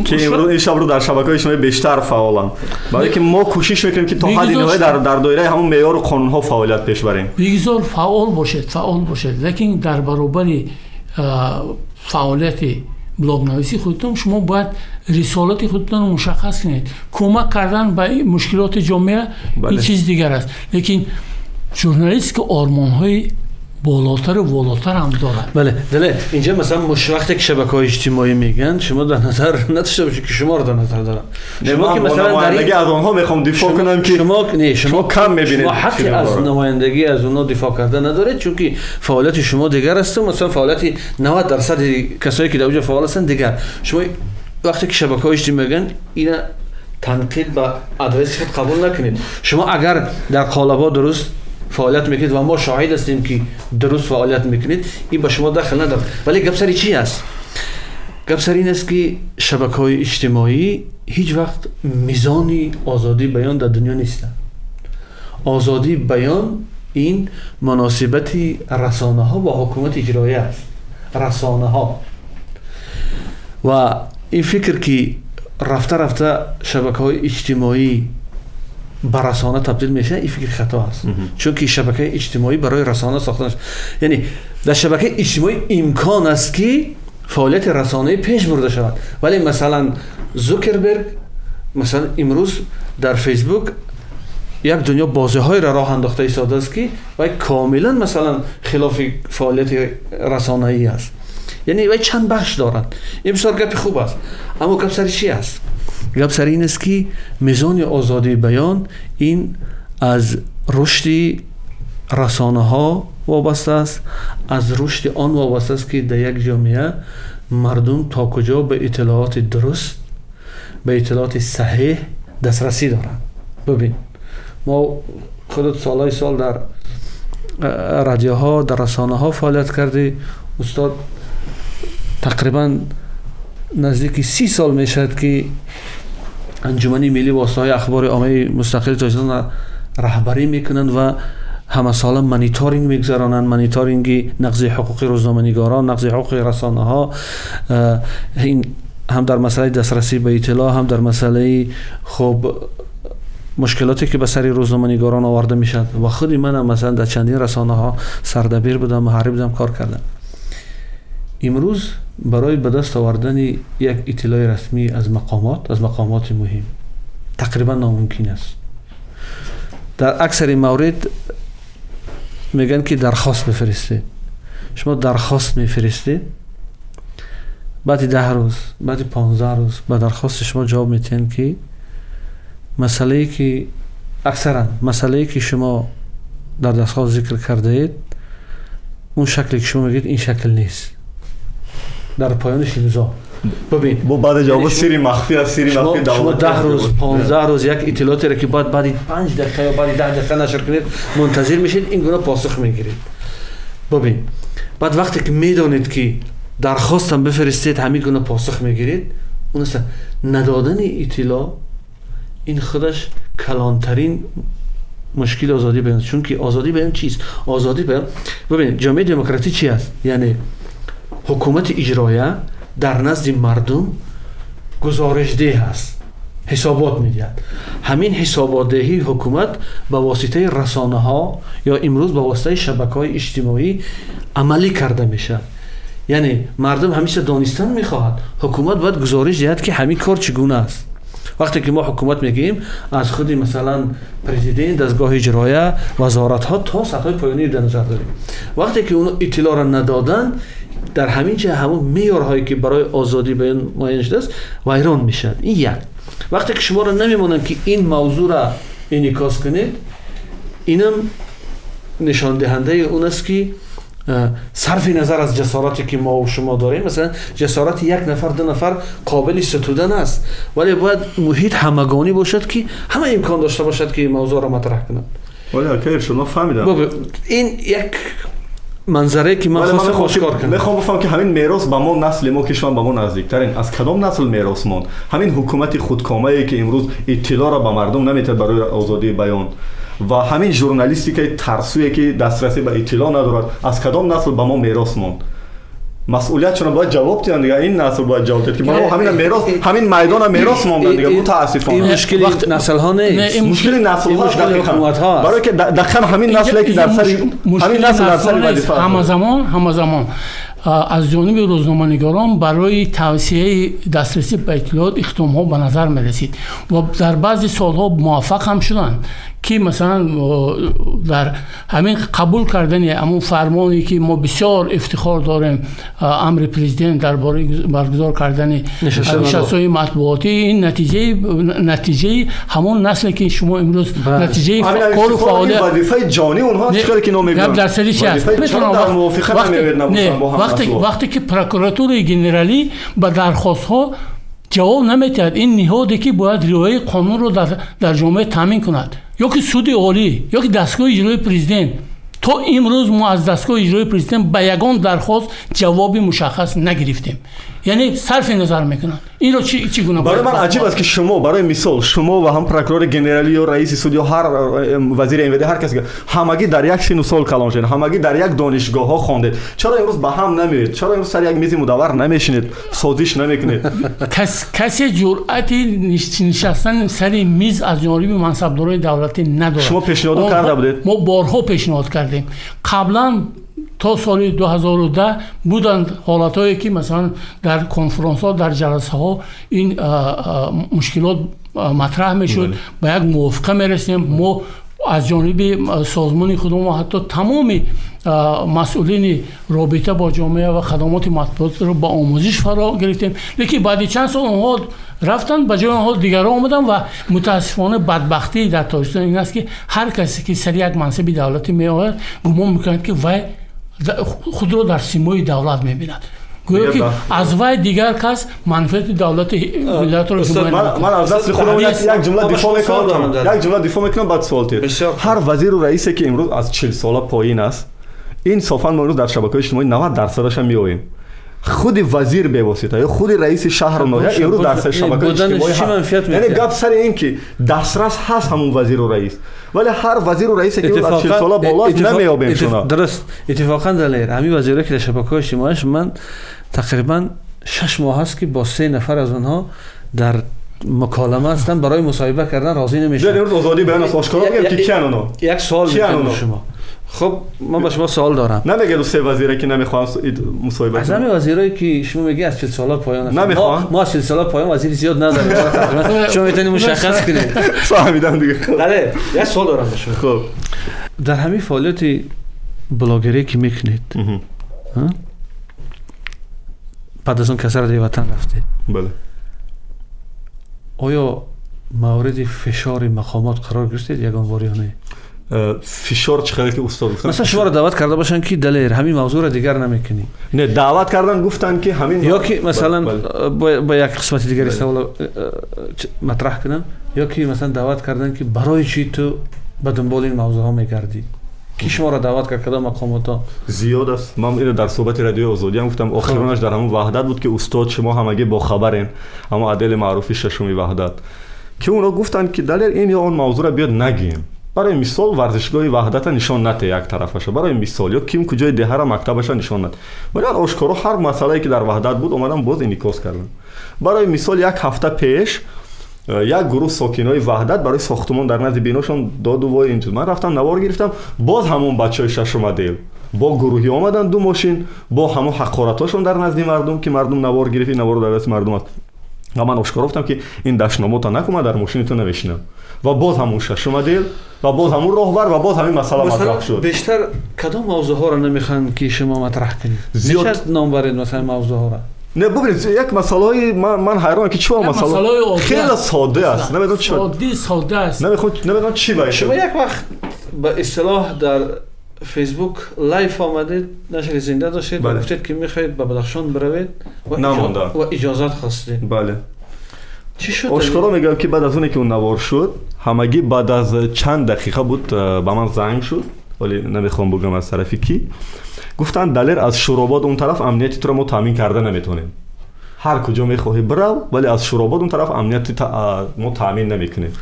که امروز این شب رو در شبکه‌های اجتماعی بیشتر فعالن، برای که ما کوشش میکنیم که تا حدی نهایی در دایره همون معیار و قانون ها فعالیت پیش بریم. بگذار فعال باشید، لیکن در برابر فعالیت بلاگ نویسی خودتون شما باید رسالت خودتون رو مشخص کنید. کمک کردن به مشکلات جامعه این چیز دیگر است، لیکن ژورنالیست که آرمان‌های بالاتر و بالاتر هم داره. بله اینجا مثلا وقتی که شبکه‌های اجتماعی میگن شما در نظر نداشته باشید که شما رو در نظر دارن. شما که مثلا در این از اونها میخوام دفاع کنم که شما کم میبینید، شما حقی از نمایندگی از اونها دفاع کردن ندارید، چون که فعالیت شما دیگر است و مثلا فعالیت 90% کسایی که در اونجا فعال هستن دیگر. شما وقتی که شبکه‌های اجتماعی میگن اینا تنقید به ادرس خود قبول نکنید. شما اگر در قالب‌ها درست فعالیت میکنید و ما شاهد هستیم که درست فعالیت میکنید، این با شما دخل نداره. ولی گپ سر چی است؟ گپ سر این است که شبکه‌های اجتماعی هیچ وقت میزان آزادی بیان در دنیا نیست. آزادی بیان این مناسبت رسانه ها با حکومت اجرایی است. رسانه ها و این فکر که رفته شبکه‌های اجتماعی به رسانه تبدیل میشه، این فکر خطا است. چون که شبکه اجتماعی برای رسانه ساخته نشده. یعنی در شبکه اجتماعی امکان است که فعالیت رسانه‌ای پیش برده شود، ولی مثلا زوکربرگ مثلا امروز در فیسبوک یک دنیا بازی‌های را راه انداخته ایستاده است که وای کاملا مثلا خلاف فعالیت رسانه‌ای است. یعنی وای چند بخش دارند. این بسیار گپ خوب است، اما گپ سر چی است؟ گپ سر این است که میزان آزادی بیان این از رشد رسانه ها وابسته است، از رشد آن وابسته است که در یک جامعه مردم تا کجا به اطلاعات درست، به اطلاعات صحیح دسترسی دارند. ببین ما خودت سالهای سال در رادیوها، در رسانه ها فعالیت کردی. استاد تقریبا نزدیک 30 سال میشد که انجمن ملی واسطه‌های اخبار عامه مستقل تاجیکستان رهبری میکنند و همه ساله مانیتورینگ میگذارانند، مانیتورینگ نقض حقوق روزنامه‌نگاران، نقض حقوق رسانه ها، این هم در مسئله دسترسی به اطلاع، هم در مسئله خب مشکلاتی که به سر روزنامه‌نگاران آورده میشد. و خودی من هم مثلا در چندین رسانه ها سردبیر بودم، محرر بودم، کار کردم. امروز برای به دست آوردن یک اطلاع رسمی از مقامات مهم تقریبا ناممکن است. در اکثر موارد میگن که درخواست بفرستید. شما درخواست میفرستید، بعد 10 روز، بعد 15 روز به درخواست شما جواب میتین که مسئله‌ای که اکثرا مسئله‌ای که شما در درخواست ذکر کرده اید اون شکلی که شما میگید این شکل نیست. در پایانش امضا. ببین با بعد جواب سری مخفی است، سری مخفی دولت. شما 10 روز 15 روز یک اطلاعاتی را که بعد 5 دقیقه یا بعد 10 دقیقه نشر کنید منتظر میشید، این گونه پاسخ میگیرید. ببین بعد وقتی که میدونید که درخواستم بفرستید همین گونه پاسخ میگیرید، اون است ندادن اطلاع این خودش کلانترین مشکل آزادی بیان. چون که آزادی بیان چیست؟ آزادی بیان ببین جامعه دموکراتی چی است؟ یعنی حکومت اجرایه در نزد مردم گزارشده هست، حسابات میدهد. همین حسابات دهی حکومت به واسطه رسانه ها یا امروز به واسطه شبکه‌های اجتماعی عملی کرده میشه. یعنی مردم همیشه دانستن میخواهد، حکومت باید گزارش دهد که همین کار چگونه است. وقتی که ما حکومت میگیم از خودی مثلا پرزیدنت، دستگاه اجرایه، وزارت ها تا سطح پایانی در نظر داریم. وقتی که اون اطلاع را ندادن در همین جه همون معیارهایی که برای آزادی بیان معین شده است ویران میشد. این یک. وقتی که شما را نمیمونن که این موضوع را انعکاس کنید، اینم نشان دهنده اون است که صرف نظر از جسارتی که ما و شما داریم، مثلا جسارت 1 نفر 2 نفر قابل ستودن است، ولی باید محیط همگانی باشد که همه امکان داشته باشد که موضوع را مطرح کنند. ولی اگر شما فهمیدم این یک منظره که من خواستم آشکار کنم. میخوام بفهم که همین میراث با ما نسل ما که شما با ما نزدیکترین از کدام نسل میراث مون؟ همین حکومت خودکامه‌ای که امروز اطلاع را به مردم نمیده برای آزادی بیان و همین ژورنالیستیک ترسویی که دسترسی به اطلاع ندارد از کدام نسل با ما میراث مون؟ مسئولیت چون باید جواب بدن دیگه. این نسل باید جواب بده که ما همین میراث همین میدان میراث مونده دیگه. متاسفانه این مشکلی نسل ها نیست، مشکلی نسل ها حکومت ها، برای که دقیقاً همین نسلی که در سر همین نسل در سر وظیفه همه زمان از جانب روزنامه‌نگاران برای توسعه دسترسی به اطلاعات اقدام‌ها به نظر می‌رسید و در بعضی سال‌ها موفق هم شدند که مثلا در همین قبول کردن همون فرمانی که ما بسیار افتخار داریم امر پرزیدنت درباره برگزار کردن نشست‌های مطبوعاتی، این نتیجه همون نسلی که شما امروز نتیجه کار و فعالیت وظیفه جانی اونها چیکار که نمی‌دونن در سری چی است وقتی که پروکراتور گنرالی با درخواست ها جواب نمیدهد، این نهادی که باید رعایت قانون رو در جامعه تامین کند، یا که سود عالی یا که دستگاه اجرایی پرزیدنت، تا امروز ما از دستگاه اجرایی پرزیدنت به یگان درخواست جوابی مشخص نگرفتیم. یعنی صرف نظر میکنن این رو چی گونه. برای من عجیب است که شما برای مثال شما و هم پروکرور گنرالی یا رئیس سود یا هر وزیر امید هر کسی همگی در یک سن و سال کلان شدید، همگی در یک دانشگاه ها خواندید، چرا امروز به هم نمیرید؟ چرا امروز سر یک میز مدور نمیشینید، سازش نمیکنید؟ کسی جرأتی نشستن سر میز از جانب منصبدارای دولتی نداره. شما پیشنهاد کرده بودید؟ ما بارها پیشنهاد کردیم. قبلا تا سال 2010 بودند حالتایی که مثلا در کنفرانس ها در جلسه ها این مشکلات مطرح میشد، به یک موافقه میرسیم. ما از جانب سازمان خودمون و حتی تمام مسئولین رابطه با جامعه و خدمات مطبوعات رو با آموزش فرا گرفتیم، لیکن بعد چند سال اونها رفتن، به جای اونها دیگران آمدن و متاسفانه بدبختی در تاجیکستان این است که هر کسی که سر یک منصب دولتی میآید گمان میکنند که وای خود رو در سیمای دولت میبیند، گویا که از وای دیگر کس منفعت دولت ملت رو من از دست خودم یک جمله دفاع میکنم بعد سوال تیر. هر وزیر و رئیسی که امروز از 40 ساله پایین است، این صافا ما امروز در شبکه‌های اجتماعی 90% هم میویم. خود وزیر به واسطه یا خود رئیس شهر ناحیه امروز در شبکه‌های اجتماعی یعنی گپ سر این که دسترس هست همون وزیر و رئیس، ولی هر وزیر و رئیسی که از 40 ساله بالاست نمیابیم شما. درست اتفاقا دلیر همین وزیرایی که در شبکه‌های اجتماعی من تقریبا 6 ماه است که با 3 نفر از اونها در مکالمه هستن، برای مصاحبه کردن راضی نمیشن. در آزادی بیان است آشکارا میگم که کیان اونا. یک سوال میکنم شما. خب من با شما سوال دارم. نمیگه دو سه وزیری که نمیخوان مصاحبه کنن. از همین وزیرایی که شما میگی از 40 سال پایان نمیخوان. ما از 40 سال پایان وزیر زیاد نداریم. شما میتونید مشخص کنید. فهمیدم دیگه. بله یک سوال دارم به شما. خب در همین فعالیت بلاگری که میکنید بعد از اون کسر دیگه وطن رفتید، بله، آیا مورد فشار مقامات قرار گرفتید یگان بار یا نه؟ فشار چقدر که استاد گفتن مثلا شما رو دعوت کرده باشن که دلیر همین موضوع رو دیگر نمیکنی؟ نه دعوت کردن گفتن که همین یا که مثلا با یک قسمت دیگری سوال مطرح کنن، یا که مثلا دعوت کردن که برای چی تو به دنبال این موضوع ها میگردی؟ کی شما را دعوت کرد کدام مقامات ها؟ زیاد است. من اینو در صحبت رادیو آزادی هم گفتم، آخرونش در همون وحدت بود که استاد شما همگی با خبرین، اما عدل معروفی ششمی وحدت که اونا گفتن که دلیر این یا اون موضوع را بیاد نگیم. برای مثال ورزشگاه وحدت نشان نده یک طرفش، برای مثال یا کیم کجای ده را مکتبش نشان نده، ولی آشکارا هر مسئله‌ای که در وحدت بود اومدن باز انعکاس کردن. برای مثال یک هفته پیش یک گروه ساکنای وحدت برای ساختمان در نزد بیناشون داد و وای اینجوری من رفتم نوار گرفتم، باز همون بچهای ششم دل با گروهی آمدن 2 ماشین با همون حقارتاشون در نزد مردم که مردم نوار گرفت، نوار در دست مردم است. من آشکار گفتم که این دشنامو تا نکنم در ماشینتون نمیشینم و باز همون ششم دل و باز همون راهبر و باز همین مسئله مطرح شد. بیشتر کدام موضوع ها را نمیخوان که شما مطرح کنید؟ زیاد نام برید مثلا موضوع ها را. نه ببینید یک مسئله من حیرانم که چه مسئله خیلی ساده است، نمیدونم چی ساده است، نمیدونم چی باشه. شما یک وقت به اصطلاح در فیسبوک لایف آمدید، نشر زنده داشتید و گفتید که میخواهید به بدخشان بروید و اجازت خواستید. بله. چی شد؟ آشکارا میگم که بعد از اونی که اون نوار شد همگی بعد از چند دقیقه بود به من زنگ شد ولی نمیخوام بگم از طرفی کی. گفتن دلیر از شوراباد اون طرف امنیتی تو رو ما تامین کرده نمیتونیم. هر کجا میخواهی برو ولی از شوراباد اون طرف امنیتی ما تامین نمیکنیم.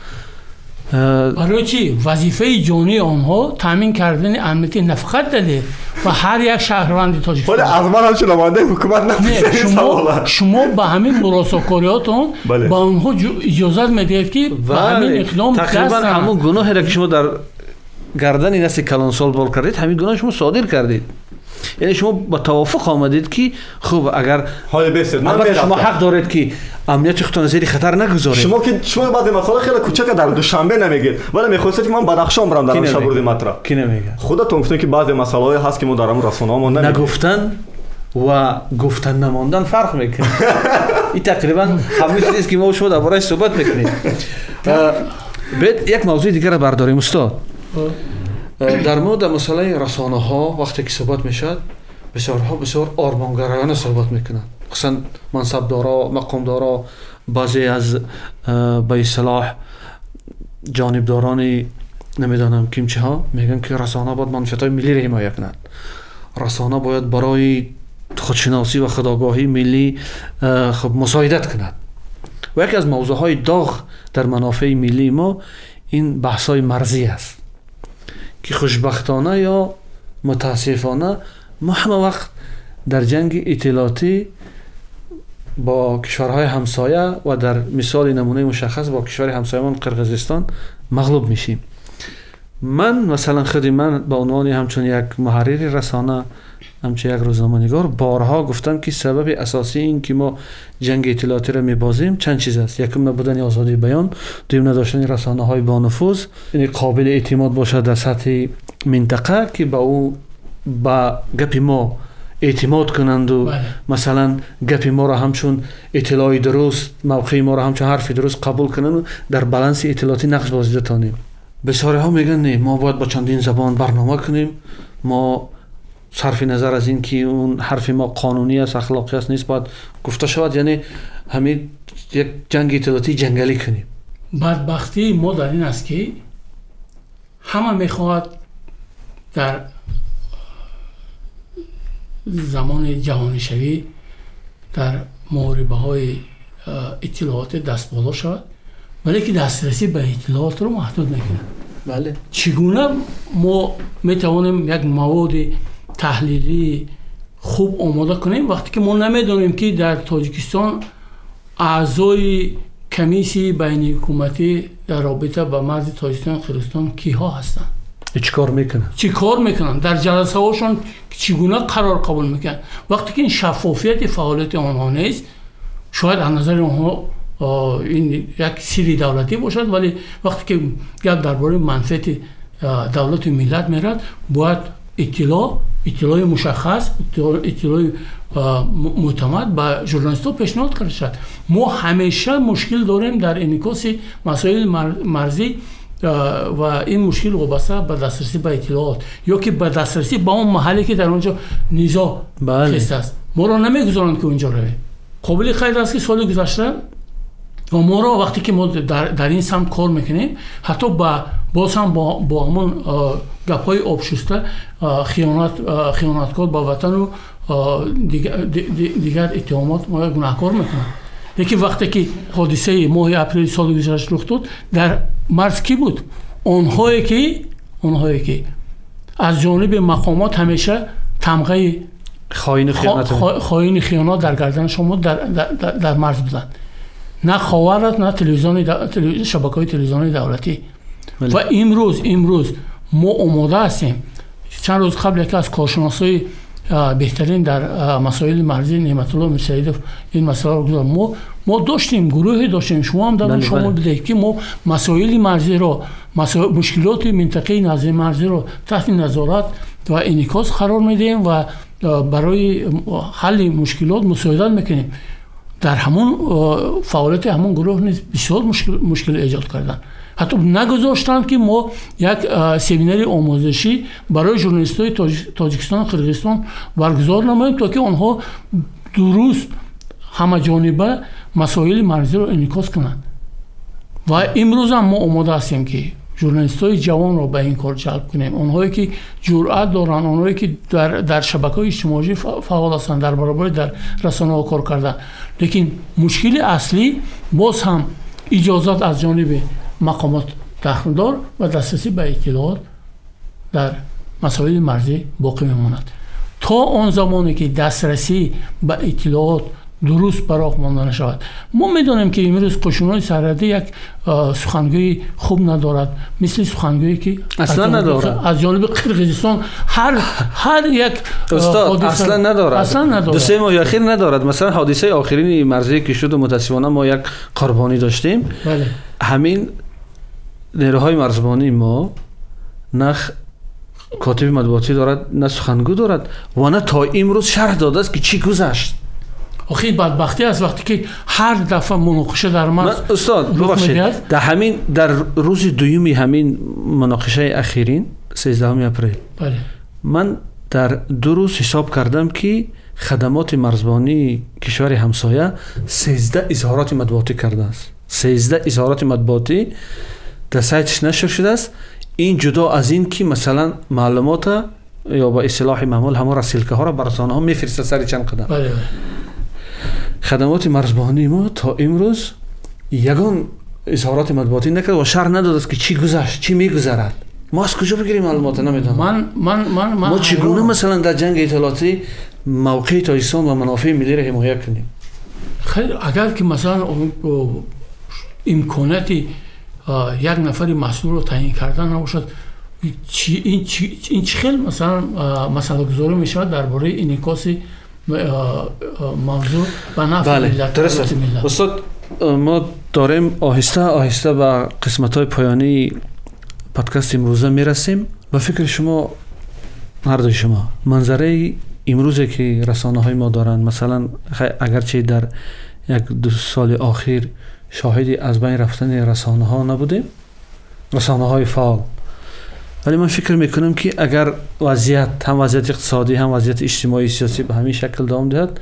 برای چی؟ وظیفه جانی آنها تامین کردن امنیتی نه فقط دلیر و هر یک شهروند تاجیکستان. ولی از من هم چه نماینده حکومت نمیشه. شما به همین مراساکاریاتون با اونها اجازت میدهید که به همین اقدام دست تقریبا همون گناهی را که شما در گردن این است کلانسال بال کردید همین گناه شما صادر کردید. یعنی شما با توافق آمدید که خب اگر حال بسید شما حق دارید که امنیت خودتون زیر خطر نگذارید. شما بعضی مسائل خیلی کوچک در دوشنبه نمیگید ولی میخواستید که من بدخشان برم در شب روز مطرح. کی نمیگه؟ خودتون گفتین که بعضی مسائل هست که ما در امر رسانه‌مون نمیگیم. نگفتن و گفتن نماندن فرق میکنه. این تقریبا همین چیزی است که ما شما درباره‌اش صحبت میکنیم. بعد یک موضوع دیگه را برداریم استاد. در مورد مسئله رسانه ها وقتی که صحبت میشد بسیار آرمانگرایانه صحبت میکنن، خصوصا منصبدارا، مقامدارا، بعضی از به اصطلاح جانبداران نمیدانم کیمچه ها میگن که رسانه باید منفعت ملی را حمایت کنند. رسانه باید برای خودشناسی و خودآگاهی ملی خب مساعدت کند. و یکی از موضوعهای داغ در منافع ملی ما این بحث‌های مرزی است که خوشبختانه یا متاسفانه ما همه وقت در جنگ اطلاعاتی با کشورهای همسایه و در مثال نمونه مشخص با کشور همسایه‌مان قرقیزستان مغلوب میشیم. من مثلا خودی من به عنوان همچون یک محرر رسانه، همچون یک روزنامه‌نگار بارها گفتم که سبب اساسی این که ما جنگ اطلاعاتی را میبازیم چند چیز است. یکم نبودن آزادی بیان، دوم نداشتن رسانه‌های با نفوذ، یعنی قابل اعتماد باشد در سطح منطقه که با گپ ما اعتماد کنند و مثلا گپ ما را همچون اطلاعی درست، موقع ما را همچون حرف درست قبول کنند و در بالانس اطلاعاتی نقش بازی بتانیم. بسیاری ها میگن نه ما باید با چندین زبان برنامه کنیم، ما صرف نظر از این که اون حرف ما قانونی است، اخلاقی است نیست باید گفته شود، یعنی همین یک جنگ اطلاعاتی جنگلی کنیم. بدبختی ما در این است که همه میخواد در زمان جهانی شوی در محاربه های اطلاعات دست بالا شود ولی که دسترسی به اطلاعات رو محدود میکنه. بله. چگونه ما میتوانیم یک مواد تحلیلی خوب آماده کنیم وقتی که ما نمیدونیم که در تاجیکستان اعضای کمیسی بین حکومتی در رابطه با مرز تاجیکستان قرقیزستان کیها هستند؟ چی کار میکنن؟ در جلسه هاشون چگونه قرار قبول میکنن؟ وقتی که این شفافیت فعالیت آنها نیست، شاید از نظر آنها این یک سری دولتی باشد ولی وقتی که گپ درباره منفعت دولت و ملت میرد باید اطلاع مشخص، اطلاع معتمد به ژورنالیست‌ها پیشنهاد کرده شد. ما همیشه مشکل داریم در انعکاس مسائل مرزی و این مشکل وابسته به دسترسی به اطلاعات یا که به دسترسی به اون محلی که در اونجا نیزا خسته است. ما را نمیگذارند که اونجا رویم. قابل خیر است که سال گذشته و ما را وقتی که ما در این سمت کار میکنیم حتی باز هم با همون گپ‌های آبشسته خیانتکار با وطن و دیگر اتهامات ما گناهکار میکنن. یکی وقتی که حادثه ماه اپریل سال گذشته رخ داد در مرز کی بود؟ اونهایی که از جانب مقامات همیشه تمغه خائن خیانت در گردن شما در مرز بودن. نه خاورت نه تلویزیون شبکه‌های تلویزیونی دولتی. و امروز ما آماده هستیم. چند روز قبل یکی از کارشناسای بهترین در مسائل مرزی نعمت الله میرسیدوف این مسئله رو گذاشت. ما داشتیم گروهی داشتیم، شما هم در شما بدهید که ما مسائل مرزی رو مشکلات منطقه نظر مرزی رو تحت نظارت و انعکاس قرار میدیم و برای حل مشکلات مساعدت میکنیم. در همون فعالیت همون گروه نیز بسیار مشکل ایجاد کردن. حتی نگذاشتند که ما یک سمیناری آموزشی برای ژورنالیست‌های تاجیکستان و قرقیزستان برگزار نماییم تا که آنها درست همه جانبه مسائل مرزی رو انعکاس کنند. و امروز هم ما آماده هستیم که ژورنالیست‌های جوان رو به این کار جلب کنیم، اونهایی که جرأت دارن، اونهایی که در شبکه‌های اجتماعی فعال هستند در برابر در رسانه‌ها کار کردن. لیکن مشکل اصلی باز هم اجازات از جانب مقامات دخلدار و دسترسی به اطلاعات در مسائل مرزی باقی میماند. تا آن زمانی که دسترسی به اطلاعات درست برای مانده نشود. ما میدونیم که امروز قشون‌های سرحدی یک سخنگوی خوب ندارد، مثل سخنگویی که اصلا ندارد از جانب قرقیزستان هر یک استاد اصلا ندارد. 2-3 ماه اخیر ندارد. مثلا حادثه آخرین مرزی که شد و متاسفانه ما یک قربانی داشتیم. بله. همین نیروهای مرزبانی ما نخ کاتب مطبوعاتی دارد، نه سخنگو دارد و نه تا امروز شرح داده است که چی گذشت. آخه بدبختی است وقتی که هر دفعه مناقشه در مرز استاد ببخشید در روز دومی همین مناقشه اخیرین 13 اپریل بله. من در 2 روز حساب کردم که خدمات مرزبانی کشور همسایه 13 اظهارات مطبوعاتی کرده است. 13 اظهارات مطبوعاتی در سایتش نشر شده است. این جدا از این که مثلا معلومات یا با اصطلاح معمول همون رسیلکه ها را بر رسانه ها میفرسته سر چند قدم. بله. خدمات مرزبانی ما تا امروز یگان اظهارات مطبوعاتی نکرد و شرح نداد است که چی گذشت، چی میگذرد. ما از کجا بگیریم معلومات؟ نمیدونم. من ما چگونه مثلا در جنگ اطلاعاتی موقع تاجیکستان و منافع ملی را حمایت کنیم؟ خیر اگر که مثلا امکاناتی یک نفر مسئول رو تعیین کردن نباشد، این چه خیلی مثلا گذاری می شود درباره انعکاس موضوع و نفع ملت. درست. استاد ما داریم آهسته آهسته به قسمت‌های پایانی پادکست امروزه میرسیم. به فکر شما هر دوی شما منظره امروزی که رسانه‌های ما دارن، مثلا اگرچه در 1-2 سال اخیر شاهدی از بین رفتن رسانه‌ها نبودیم، رسانه‌های فعال، ولی من فکر میکنم که اگر وضعیت هم وضعیت اقتصادی هم وضعیت اجتماعی سیاسی به همین شکل دوام دهد،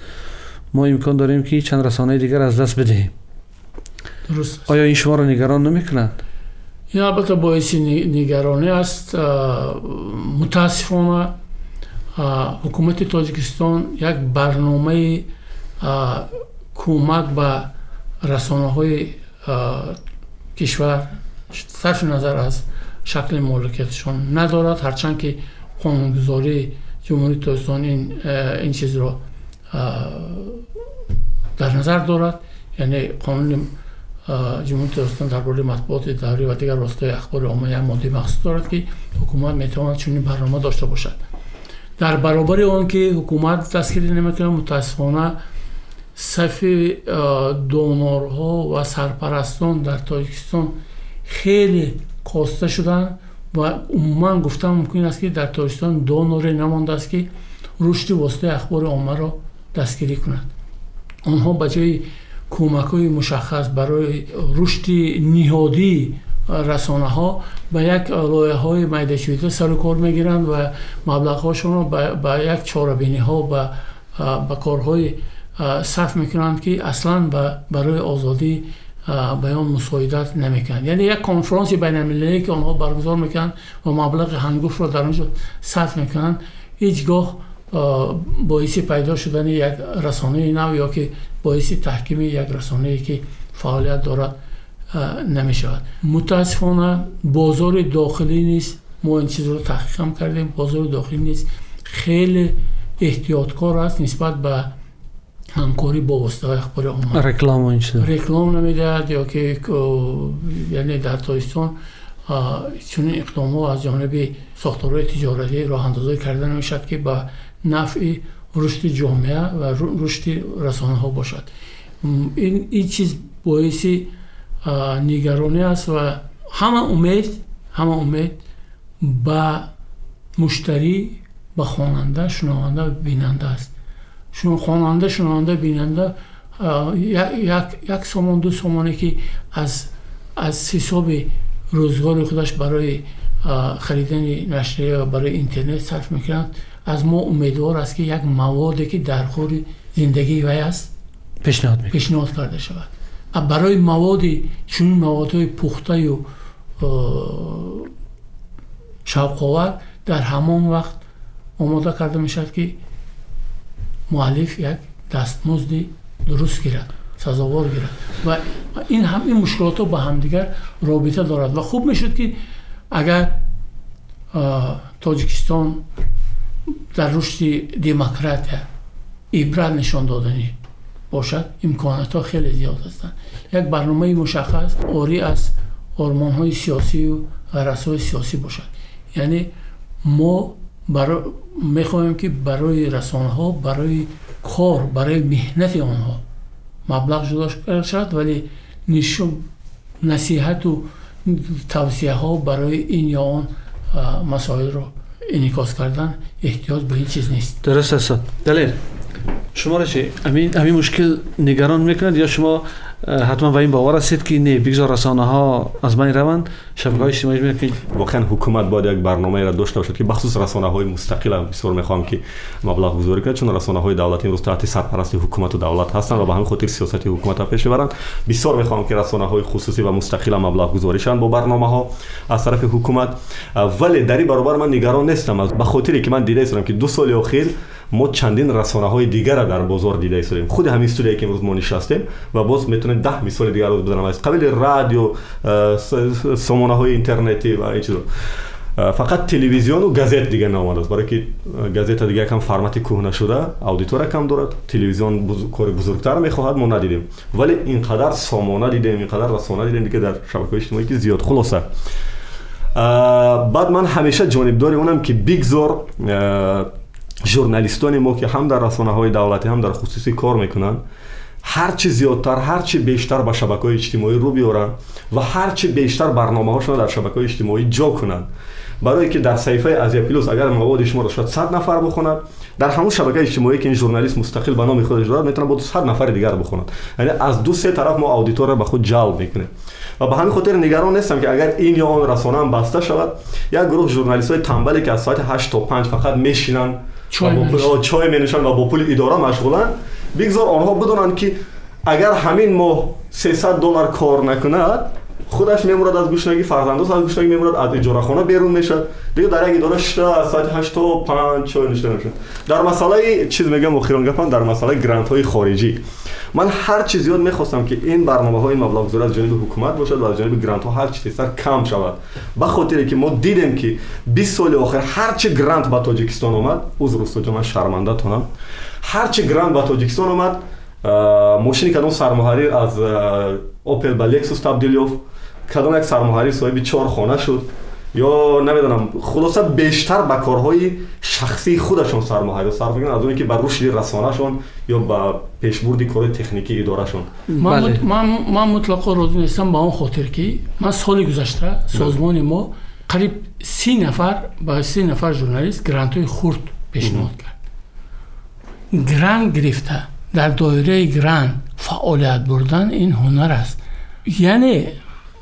ما امکان داریم که چند رسانه دیگر از دست بدهیم. درست. آیا این شما را نگران نمیکنند؟ این البته باعث نگرانی است. متاسفانه حکومت تاجیکستان یک برنامه کمک به رسانه‌های کشور صرف نظر از شکل مالکیتشان ندارد، هرچند که قانونگذاری جمهوری تاجیکستان این چیز را در نظر دارد. یعنی قانون جمهوری تاجیکستان درباره مطبوعات اداری و دیگر وسایل اخبار عامه یک ماده مخصوص دارد که حکومت میتواند چنین برنامه داشته باشد. در برابر آن که حکومت دستگیری نمیکنه، متاسفانه صف دونورها و سرپرستان در تاجیکستان خیلی کاسته شدن و عموما گفتم ممکن است که در تاجیکستان دونوری نمانده است که رشد واسطه اخبار عامه را دستگیری کنند. آنها به جای کمک‌های مشخص برای رشد نهادی رسانه ها به یک لایه‌های میده‌چویی سر کار میگیرند و مبلغ‌هاشون را به یک چاره‌بینی ها به کارهای صرف میکنند که اصلا برای آزادی بیان مساعدت نمیکنند. یعنی یک کنفرانس بین المللی که آنها برگزار میکنند و مبلغ هنگفت را در اونجا صرف میکنند، هیچگاه باعث پیدا شدن یک رسانه نو یا که باعث تحکیم یک رسانه‌ای که فعالیت دارد نمیشود. متاسفانه بازار داخلی نیست، ما این چیز رو تحقیق هم کردیم، بازار داخلی نیست خیلی احتیاطکار است نسبت به همکاری با واسطه اخبار عامه. رکلام نمیدهد یا که یعنی در تاجیکستان چون اقدام‌ها از جانب ساختارهای تجارتی راه اندازی کرده نمیشد که به نفع رشد جامعه و رشد رسانه‌ها باشد. این چیز باعث نگرانی است و همه امید به مشتری، به خواننده، شنونده، بیننده است. خواننده، شنونده، بیننده یک سامان 2 سامانی که از حساب روزگار خودش برای خریدن نشریه و برای اینترنت صرف میکنند، از ما امیدوار است که یک موادی که در خور زندگی وی است پیشنهاد کرده شود. برای موادی چون موادهای پخته و شوق‌آور در همان وقت آماده کرده میشد که مؤلف یک دستمزدی درست گیرد، سزاوار گیرد و این مشکلات با هم دیگر رابطه دارد و خوب میشد که اگر تاجیکستان در رشد دموکراسی عبرت نشان دادنی باشد، امکانات ها خیلی زیاد هستند. یک برنامه مشخص عاری از آرمان های سیاسی و غرض های سیاسی باشد. یعنی ما میخواهیم که برای رسانه ها، برای کار، برای مهنت آنها مبلغ جدا شد، ولی نصیحت و توصیه ها برای این یا آن مسائل رو انعکاس کردن احتیاج به این چیز نیست. درست است. دلیل شما را چی؟ همین مشکل نگران میکنند یا شما حتما به این باور هستید که نه بگذار رسانه ها از بین روند، شبکه‌های اجتماعی میگن که واقعا حکومت باید یک برنامه را داشته باشد که بخصوص رسانه های مستقل بسیار میخوام که مبلغ گذاری کنند، چون رسانه های دولتی امروز تحت سرپرستی حکومت و دولت هستند و به همین خاطر سیاست حکومت را پیش ببرند. بسیار میخوام که رسانه های خصوصی و مستقل مبلغ گذاری شوند با برنامه ها از طرف حکومت، ولی در این برابر من نگران نیستم، به خاطری که من دیده استم که 2 سال اخیر ما چندین رسانه های دیگر را در بازار دیده استیم. خود همین استودیویی که امروز ما نشستیم و باز میتونیم 10 مثال دیگر رو بزنم از قبل رادیو، سامانه های اینترنتی و این چیزا. فقط تلویزیون و گازت دیگه ناماده است، برای که گازت دیگه کم فرمت کهنه شده، اودیتور کم دارد، تلویزیون کار بزرگتر میخواهد، ما ندیدیم. ولی اینقدر سامانه دیدیم، اینقدر رسانه دیدیم دیگه در شبکه‌های اجتماعی که زیاد. خلاصه بعد من همیشه جانبدار اونم که بگذار ژورنالیستان ما که هم در رسانه‌های دولتی هم در خصوصی کار میکنن هر چی زیادتر، هر چی بیشتر به شبکه‌های اجتماعی رو بیارن و هر چی بیشتر برنامه‌هاشون در شبکه‌های اجتماعی جا کنن، برای که در صفحه ازیا پلوس اگر مواد شما رو شاید 100 نفر بخونن، در همون شبکه اجتماعی که این ژورنالیست مستقل به نام خودش دارد میتونه با 100 نفر دیگر بخونن. یعنی از 2-3 طرف ما اودیتور رو به خود جلب میکنه و به همین خاطر نگران نیستم که اگر این یا آن رسانه هم بسته شود، یک گروه ژورنالیست‌های تنبلی که از ساعت 8 تا 5 فقط میشینن چای مینوشن و با پول اداره مشغولن، بگذار آنها بدونن که اگر همین ماه $300 کار نکند خودش میمورد از گشنگی، فرزندش از گشنگی میمورد، از اجاره خانه بیرون میشه دیگه، در یک اداره شته از ساعت 8 تا 5 چای نوشته نمیشه. در مسئله چیز میگم اخیرا گفتم، در مسئله گرانت های خارجی من هر چیز زیاد میخواستم که این برنامه های مبلغ گذاری از جانب حکومت باشد و از جانب گرانت ها هر چیز سر کم شود، به خاطری که ما دیدیم که 20 سال آخر هر چه گرانت به تاجیکستان اومد، عذر استاد من شرمنده تونم، هر چه گرانت به تاجیکستان اومد ماشینی کدام سرمحریر از اوپل به لکسوس تبدیل یافت، کدام یک سرمحریر صاحب 4 خانه شد، یا نمیدونم خلاصه بیشتر به کارهای شخصی خودشون سرمحریر صرف کردن از اونی که بر رشد رسانه‌شون یا با پیشبرد کار تکنیکی ادارهشون. من مطلقا راضی نیستم با اون خاطر که من سال گذشته سازمان ما قریب 30 نفر ژورنالیست گرانت‌های خرد پیشنهاد کرد. گرانت گرفته در دایره گرانت فعالیت بردن این هنر است. یعنی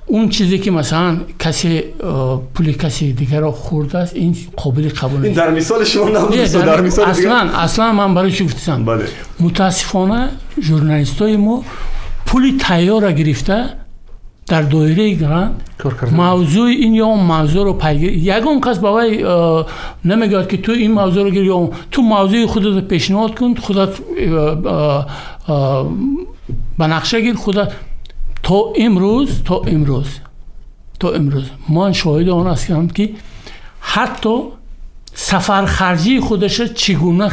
اون چیزی که مثلا کسی پول کسی دیگر رو خورده است، این قابل قبول نیست. این در مثال شما نبود، در مثال اصلا من برای چی گفتم؟ بله. متاسفانه ژورنالیستای ما پول تیار را گرفته در دایره گرانت موضوع این یا اون موضوع رو پیگیری، یگان کس با وی نمیگه که تو این موضوع رو گیری یا تو موضوع خودت پیشنهاد کن، خودت به نقشه گیر، خودت تا امروز من شاهد آن هستم که حتی سفر خرجی خودش چگونه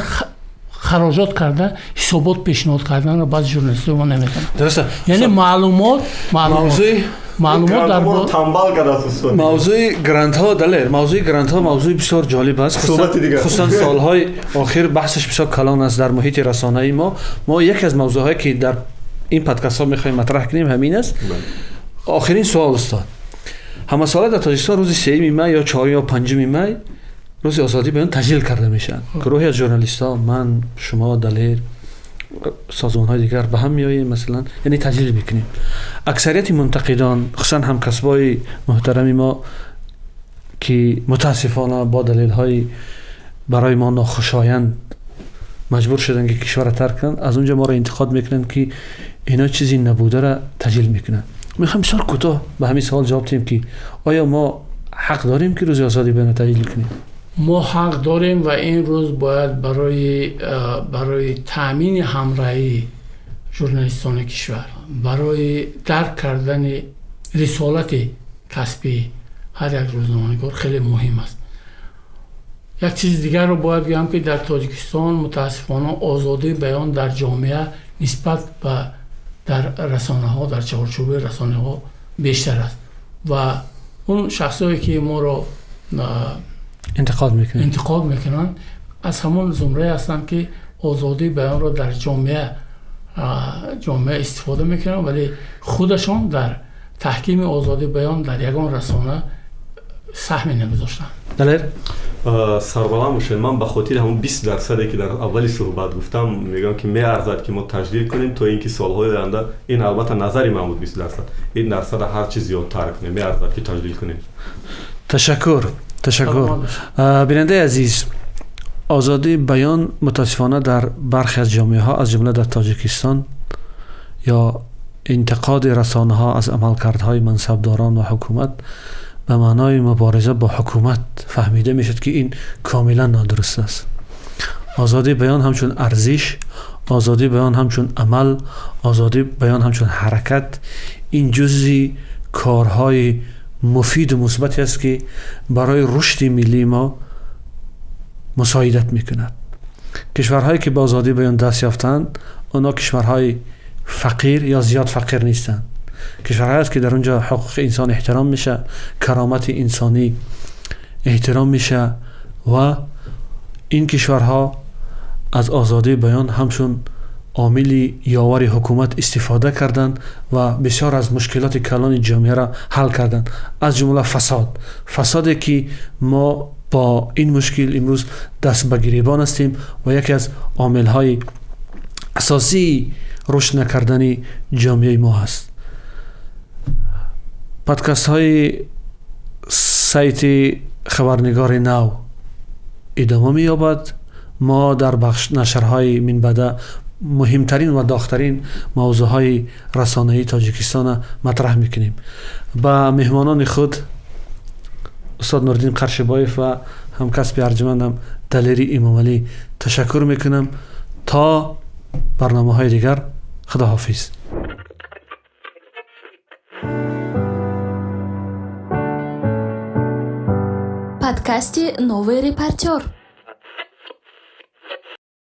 خراجات کرده، حسابات پیشنهاد کردن رو بعضی ژورنالیست‌ها ما نمی‌کنن. درسته. یعنی معلومات در موضوع گرانت ها دلیر، موضوع گرانت ها موضوع بسیار جالب است، خصوصا سالهای آخر بحثش بسیار کلان است در محیط رسانه‌ای ما یکی از موضوعایی که در این پادکست ها می‌خوایم مطرح کنیم همین است. آخرین سوال استاد، همساله در تاجیکستان روز 3 می یا 4 یا 5 می روز آزادی بیان تسجیل کرده میشن. گروهی از ژورنالیست‌ها، من، شما، دلیر، سازمان‌های دیگر به هم میاییم مثلا، یعنی تسجیل میکنیم. اکثریت منتقدان خصوصا هم کسبای محترمی ما که متاسفانه با دلیل‌های برای ما ناخوشایند مجبور شدن که کشور را ترک کنن، از اونجا ما را انتقاد میکنن که اینا چیزی نبوده را تسجیل میکنن. میخوام بسیار کوتاه به همین سوال جواب بدیم که آیا ما حق داریم که روز آزادی بیان تجلیل کنیم؟ ما حق داریم و این روز باید برای تأمین همراهی ژورنالیستان کشور، برای درک کردن رسالت کسبی هر یک روزنامه‌نگار خیلی مهم است. یک چیز دیگر رو باید بگم که در تاجیکستان متاسفانه آزادی بیان در جامعه نسبت به در رسانه ها، در چارچوب رسانه ها بیشتر است و اون شخصایی که ما رو انتقاد میکنن از همون زمره هستن که آزادی بیان رو در جامعه استفاده میکنن، ولی خودشان در تحکیم آزادی بیان در یگان رسانه سهمی نگذاشتن. دلیر؟ سربلند باشین، من به خاطر همون 20% که در اولی صحبت گفتم میگم که میارزد که ما تجدید کنیم تا اینکه سالهای آینده، این البته نظری من بود 20%، این درصد هر چیز زیادتر کنیم، میارزد که تجدید کنیم. تشکر. بیننده عزیز، آزادی بیان متاسفانه در برخی از جامعه ها از جمله در تاجیکستان یا انتقاد رسانه ها از عملکردهای منصبداران و حکومت به معنای مبارزه با حکومت فهمیده میشد که این کاملا نادرست است. آزادی بیان همچون ارزش، آزادی بیان همچون عمل، آزادی بیان همچون حرکت، این جزئی کارهای مفید و مثبتی است که برای رشد ملی ما مساعدت میکند. کشورهایی که به آزادی بیان دست یافتند اونا کشورهای فقیر یا زیاد فقیر نیستند. کشورهایی است که در اونجا حقوق انسان احترام میشه، کرامت انسانی احترام میشه و این کشورها از آزادی بیان همچون عاملی یاور حکومت استفاده کردند و بسیار از مشکلات کلان جامعه را حل کردند، از جمله فسادی که ما با این مشکل امروز دست به گریبان هستیم و یکی از عامل‌های اساسی رشد نکردن جامعه ما هست. پادکست های سایت خبرنگار نو ادامه می‌یابد. ما در بخش نشرهای من بعد مهمترین و داغ‌ترین موضوعهای رسانه‌ای تاجیکستان مطرح میکنیم. با مهمانان خود استاد نوردین قرشبایف و همکسب ارجمندم دلیری امامعلی تشکر میکنم. تا برنامه‌های دیگر، خداحافظ. Подкасте «Новый репортер».